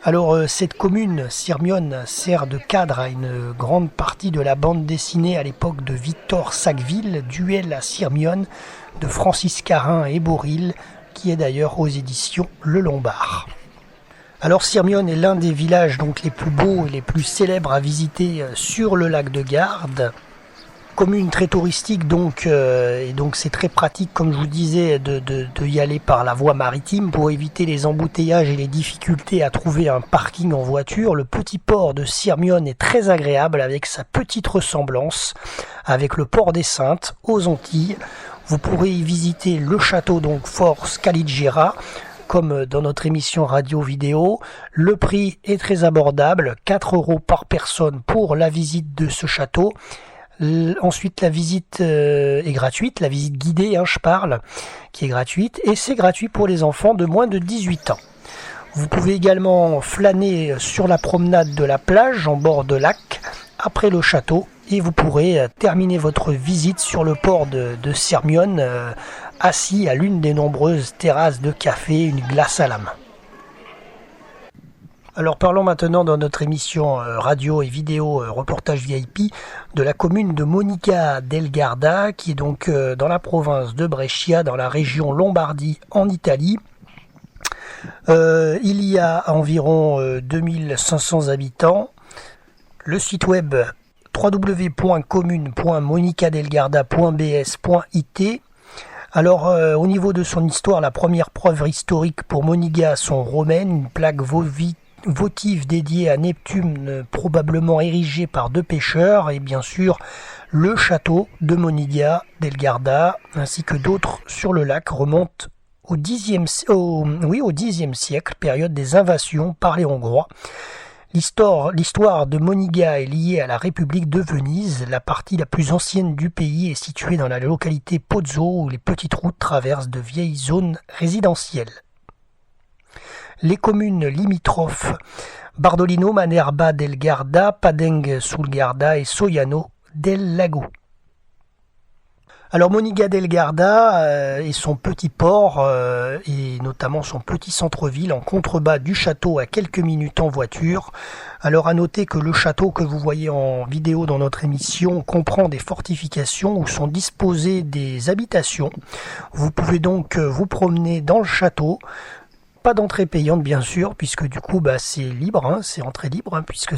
Alors cette commune, Sirmione, sert de cadre à une grande partie de la bande dessinée à l'époque de Victor Sackville, Duel à Sirmione, de Francis Carin et Boril, qui est d'ailleurs aux éditions Le Lombard. Alors Sirmione est l'un des villages donc les plus beaux et les plus célèbres à visiter sur le lac de Garde. Commune très touristique et donc c'est très pratique, comme je vous disais, de y aller par la voie maritime pour éviter les embouteillages et les difficultés à trouver un parking en voiture. Le petit port de Sirmione est très agréable avec sa petite ressemblance avec le port des Saintes aux Antilles. Vous pourrez y visiter le château donc Fort Scaligera, comme dans notre émission radio-vidéo. Le prix est très abordable, 4 € par personne pour la visite de ce château. Ensuite, la visite est gratuite, la visite guidée, je parle, qui est gratuite, et c'est gratuit pour les enfants de moins de 18 ans. Vous pouvez également flâner sur la promenade de la plage en bord de lac, après le château, et vous pourrez terminer votre visite sur le port de Sirmione, assis à l'une des nombreuses terrasses de café, une glace à la main. Alors parlons maintenant dans notre émission radio et vidéo reportage VIP de la commune de Monica del Garda, qui est donc dans la province de Brescia, dans la région Lombardie en Italie. Il y a environ 2500 habitants. Le site web www.commune.monicadelgarda.bs.it. Alors au niveau de son histoire, la première preuve historique pour Moniga sont romaines, une plaque votive dédiée à Neptune, probablement érigée par 2 pêcheurs, et bien sûr le château de Moniga del Garda ainsi que d'autres sur le lac remontent au Xe siècle, période des invasions par les Hongrois. L'histoire de Moniga est liée à la République de Venise. La partie la plus ancienne du pays est située dans la localité Pozzo, où les petites routes traversent de vieilles zones résidentielles. Les communes limitrophes Bardolino, Manerba del Garda, Padeng sul Garda et Soiano del Lago. Alors Moniga del Garda et son petit port et notamment son petit centre-ville en contrebas du château à quelques minutes en voiture. Alors à noter que le château que vous voyez en vidéo dans notre émission comprend des fortifications où sont disposées des habitations. Vous pouvez donc vous promener dans le château. Pas d'entrée payante bien sûr, puisque du coup c'est libre, c'est entrée libre, puisque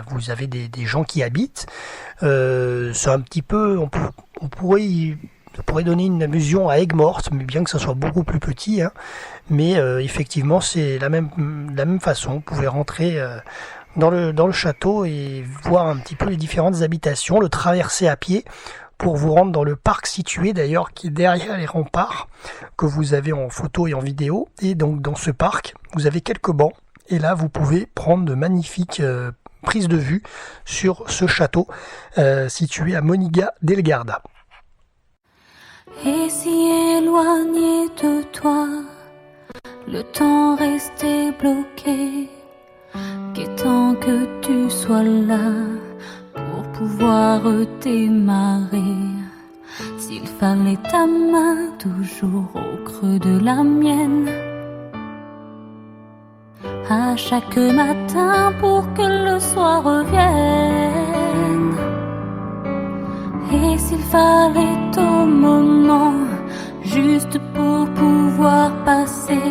vous avez des gens qui habitent. C'est un petit peu, on pourrait donner une allusion à Aigues-Mortes, mais bien que ça soit beaucoup plus petit. Mais effectivement c'est la même façon. Vous pouvez rentrer dans le château et voir un petit peu les différentes habitations, le traverser à pied, pour vous rendre dans le parc situé d'ailleurs qui est derrière les remparts que vous avez en photo et en vidéo. Et donc dans ce parc, vous avez quelques bancs et là vous pouvez prendre de magnifiques prises de vue sur ce château situé à Moniga del Garda. Et si éloigné de toi, le temps restait bloqué, qu'étant que tu sois là pour pouvoir démarrer, s'il fallait ta main toujours au creux de la mienne, à chaque matin pour que le soir revienne, et s'il fallait au moment juste pour pouvoir passer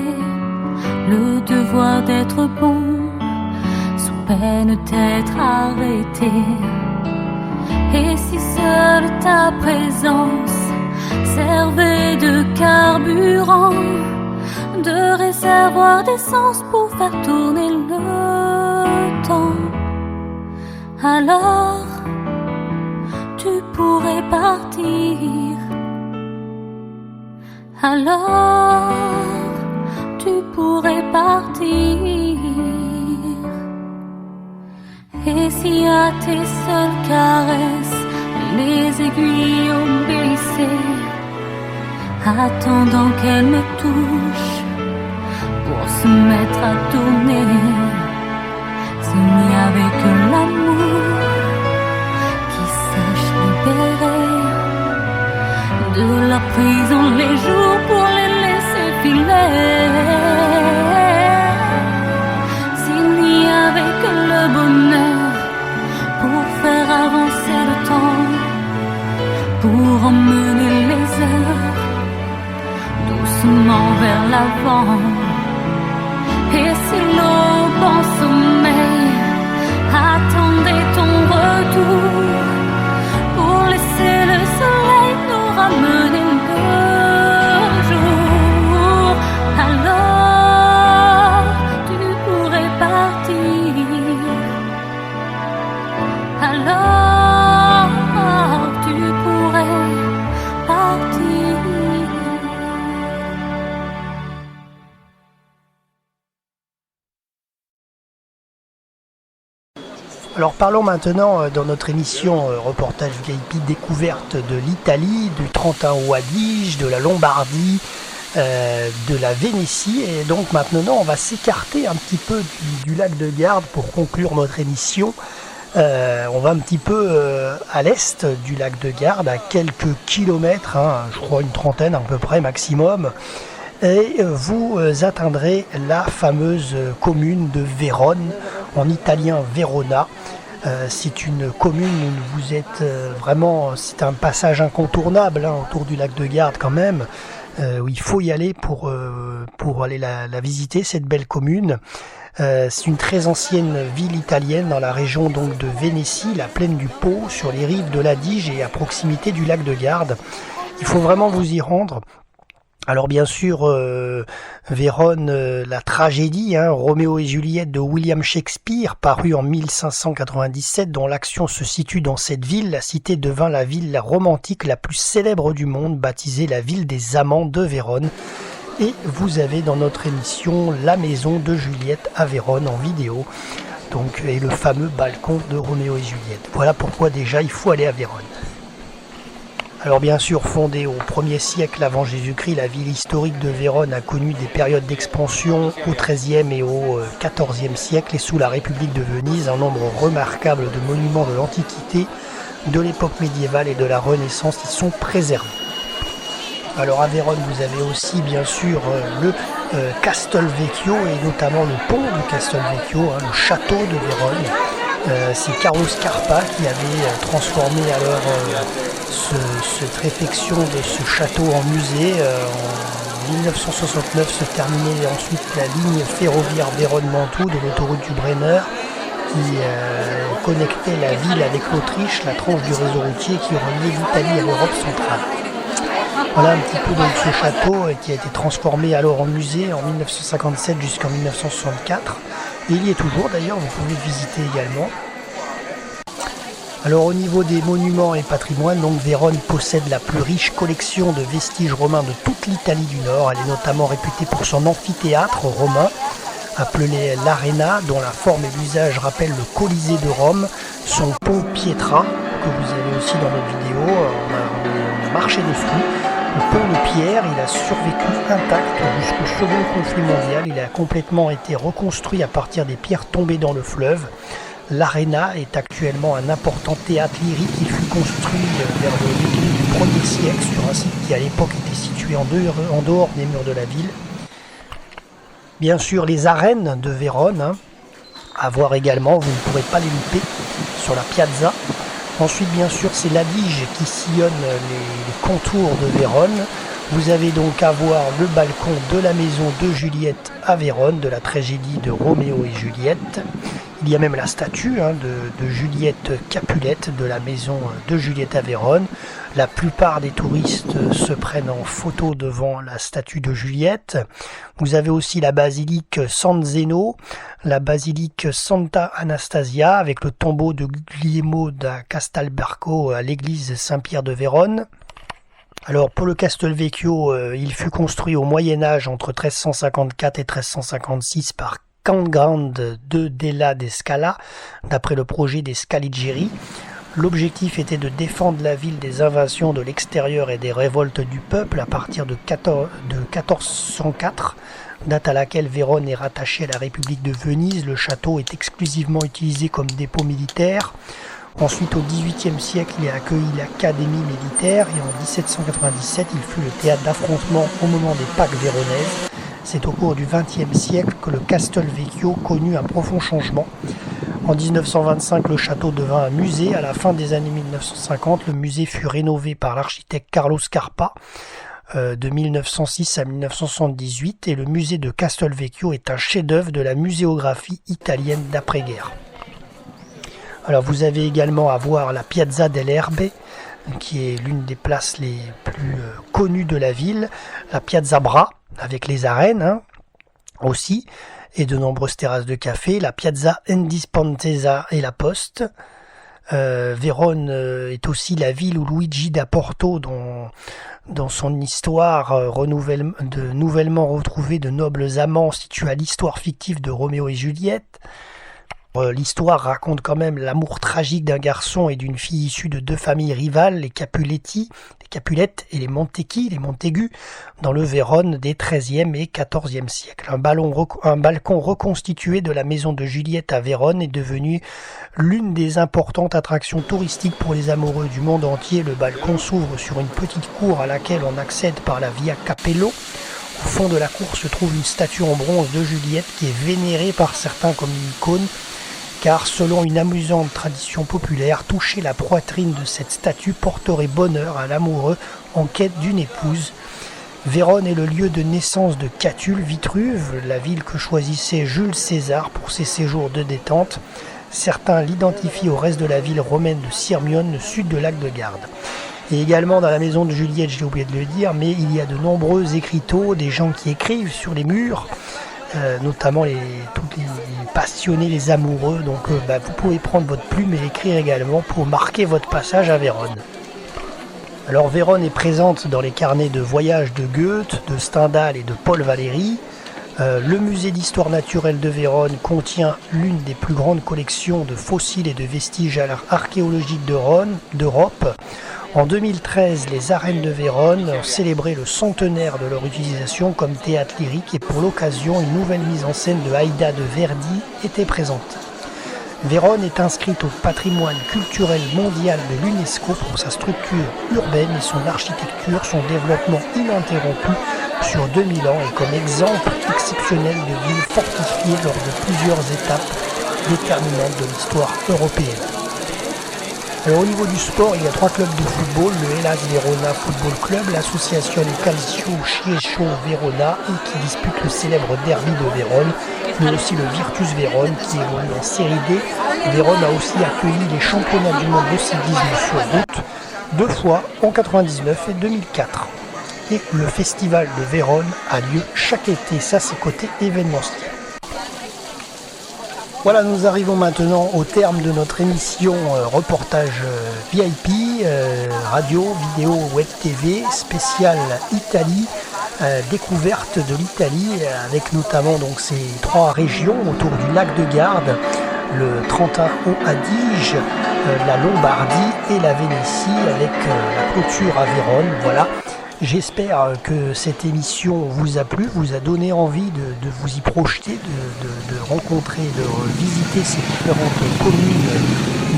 le devoir d'être bon sous peine d'être arrêté. Et si seule ta présence servait de carburant, de réservoir d'essence pour faire tourner le temps, alors tu pourrais partir. Alors tu pourrais partir. Et si à tes seules caresses les aiguilles obéissaient, attendant qu'elles me touchent pour se mettre à tourner. S'il n'y avait que l'amour qui sache libérer de la prison les jours pour les laisser filer. S'il n'y avait que le bonheur pour faire avancer le temps, pour emmener les heures doucement vers l'avant. Et si l'aube en sommeil attendait ton retour pour laisser le soleil nous ramener le jour, alors tu pourrais partir. Alors tu pourrais partir. Alors parlons maintenant dans notre émission reportage VIP découverte de l'Italie, du Trentin au Adige, de la Lombardie, de la Vénétie. Et donc maintenant on va s'écarter un petit peu du lac de Garde pour conclure notre émission. On va un petit peu à l'est du lac de Garde, à quelques kilomètres, je crois une trentaine à peu près maximum. Et vous atteindrez la fameuse commune de Vérone, en italien Verona. C'est une commune où vous êtes vraiment, c'est un passage incontournable autour du lac de Garde quand même, où il faut y aller pour aller la visiter, cette belle commune. C'est une très ancienne ville italienne dans la région donc de Vénétie, la plaine du Pô, sur les rives de l'Adige et à proximité du lac de Garde. Il faut vraiment vous y rendre. Alors bien sûr, Vérone, la tragédie, Roméo et Juliette de William Shakespeare, paru en 1597, dont l'action se situe dans cette ville, la cité devint la ville romantique la plus célèbre du monde, baptisée la ville des amants de Vérone. Et vous avez dans notre émission la maison de Juliette à Vérone en vidéo, donc, et le fameux balcon de Roméo et Juliette. Voilà pourquoi déjà il faut aller à Vérone. Alors bien sûr, fondée au 1er siècle avant Jésus-Christ, la ville historique de Vérone a connu des périodes d'expansion au XIIIe et au XIVe siècle, et sous la République de Venise, un nombre remarquable de monuments de l'Antiquité, de l'époque médiévale et de la Renaissance y sont préservés. Alors à Vérone, vous avez aussi bien sûr le Castelvecchio et notamment le pont du Castelvecchio, le château de Vérone. C'est Carlo Scarpa qui avait transformé alors cette réfection de ce château en musée. En 1969 se terminait ensuite la ligne ferroviaire Vérone-Mantoue de l'autoroute du Brenner qui connectait la ville avec l'Autriche, la tranche du réseau routier qui reliait l'Italie à l'Europe centrale. Voilà un petit peu donc ce château qui a été transformé alors en musée en 1957 jusqu'en 1964. Et il y est toujours d'ailleurs, vous pouvez le visiter également. Alors au niveau des monuments et patrimoine, donc Vérone possède la plus riche collection de vestiges romains de toute l'Italie du Nord. Elle est notamment réputée pour son amphithéâtre romain, appelé l'Arena, dont la forme et l'usage rappellent le Colisée de Rome, son pont Pietra, que vous avez aussi dans notre vidéo, on a marché dessous. Le pont de pierre, il a survécu intact jusqu'au second conflit mondial. Il a complètement été reconstruit à partir des pierres tombées dans le fleuve. L'Arena est actuellement un important théâtre lyrique. Il fut construit vers le milieu du 1er siècle sur un site qui à l'époque était situé en dehors des murs de la ville. Bien sûr, les arènes de Vérone, à voir également, vous ne pourrez pas les louper sur la piazza. Ensuite, bien sûr, c'est l'Adige qui sillonne les contours de Vérone. Vous avez donc à voir le balcon de la maison de Juliette à Vérone, de la tragédie de Roméo et Juliette. Il y a même la statue de Juliette Capulette de la maison de Juliette à Vérone. La plupart des touristes se prennent en photo devant la statue de Juliette. Vous avez aussi la basilique San Zeno, la basilique Santa Anastasia avec le tombeau de Guglielmo da Castelbarco à l'église Saint-Pierre de Vérone. Alors pour le Castelvecchio, il fut construit au Moyen-Âge entre 1354 et 1356 par Count Grande de Della Scala, d'après le projet des Scaligeri. L'objectif était de défendre la ville des invasions de l'extérieur et des révoltes du peuple à partir de 1404. date à laquelle Vérone est rattachée à la République de Venise. Le château est exclusivement utilisé comme dépôt militaire. Ensuite, au XVIIIe siècle, il a accueilli l'académie militaire et en 1797, il fut le théâtre d'affrontements au moment des Pâques véronaises. C'est au cours du XXe siècle que le Castelvecchio connut un profond changement. En 1925, le château devint un musée. À la fin des années 1950, le musée fut rénové par l'architecte Carlo Scarpa de 1906 à 1978 et le musée de Castelvecchio est un chef-d'œuvre de la muséographie italienne d'après-guerre. Alors vous avez également à voir la Piazza delle Erbe, qui est l'une des places les plus connues de la ville, la Piazza Bra, avec les arènes aussi, et de nombreuses terrasses de café, la Piazza Indispensesa et la Poste. Vérone est aussi la ville où Luigi da Porto, dans son histoire nouvellement retrouvée de nobles amants située à l'histoire fictive de Roméo et Juliette. L'histoire raconte quand même l'amour tragique d'un garçon et d'une fille issue de deux familles rivales, les Capuletti, les Capulettes et les Montecchi, les Montaigu, dans le Vérone des XIIIe et XIVe siècles. Un balcon reconstitué de la maison de Juliette à Vérone est devenu l'une des importantes attractions touristiques pour les amoureux du monde entier. Le balcon s'ouvre sur une petite cour à laquelle on accède par la Via Capello. Au fond de la cour se trouve une statue en bronze de Juliette qui est vénérée par certains comme une icône, car selon une amusante tradition populaire, toucher la poitrine de cette statue porterait bonheur à l'amoureux en quête d'une épouse. Vérone est le lieu de naissance de Catulle, Vitruve, la ville que choisissait Jules César pour ses séjours de détente. Certains l'identifient au reste de la ville romaine de Sirmione, le sud de lac de Garde. Et également dans la maison de Juliette, j'ai oublié de le dire, mais il y a de nombreux écriteaux, des gens qui écrivent sur les murs, notamment tous les passionnés, les amoureux. Donc vous pouvez prendre votre plume et écrire également pour marquer votre passage à Vérone. Alors Vérone est présente dans les carnets de voyage de Goethe, de Stendhal et de Paul Valéry. Le musée d'histoire naturelle de Vérone contient l'une des plus grandes collections de fossiles et de vestiges archéologiques d'Europe. En 2013, les arènes de Vérone ont célébré le centenaire de leur utilisation comme théâtre lyrique et pour l'occasion, une nouvelle mise en scène de Aïda de Verdi était présentée. Vérone est inscrite au patrimoine culturel mondial de l'UNESCO pour sa structure urbaine et son architecture, son développement ininterrompu sur 2000 ans et comme exemple exceptionnel de ville fortifiée lors de plusieurs étapes déterminantes de l'histoire européenne. Alors au niveau du sport, il y a 3 clubs de football, le Hellas Verona Football Club, l'association Calcio Chiescio Verona et qui dispute le célèbre derby de Vérone, mais aussi le Virtus Vérone qui évolue en Série D. Vérone a aussi accueilli les championnats du monde de cyclisme sur route 2 fois en 1999 et 2004. Et le festival de Vérone a lieu chaque été, ça c'est côté événementiel. Voilà, nous arrivons maintenant au terme de notre émission reportage VIP, radio, vidéo, web TV, spéciale Italie, découverte de l'Italie, avec notamment donc ces 3 régions autour du lac de Garde, le Trentino-Adige, la Lombardie et la Vénétie, avec la clôture à Vérone. Voilà. J'espère que cette émission vous a plu, vous a donné envie de vous y projeter, de rencontrer, de visiter ces différentes communes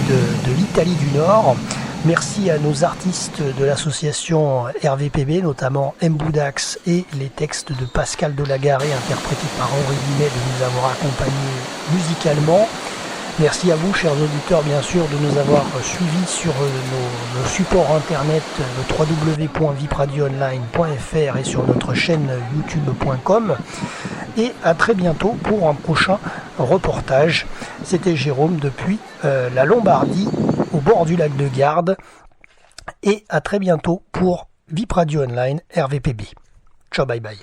de l'Italie du Nord. Merci à nos artistes de l'association RVPB, notamment Mboudax et les textes de Pascal Delagaré interprétés par Henri Guimet de nous avoir accompagnés musicalement. Merci à vous, chers auditeurs, bien sûr, de nous avoir suivis sur nos supports internet, le www.vipradioonline.fr et sur notre chaîne youtube.com. Et à très bientôt pour un prochain reportage. C'était Jérôme depuis la Lombardie, au bord du lac de Garde. Et à très bientôt pour VIP Radio Online RVPB. Ciao, bye bye.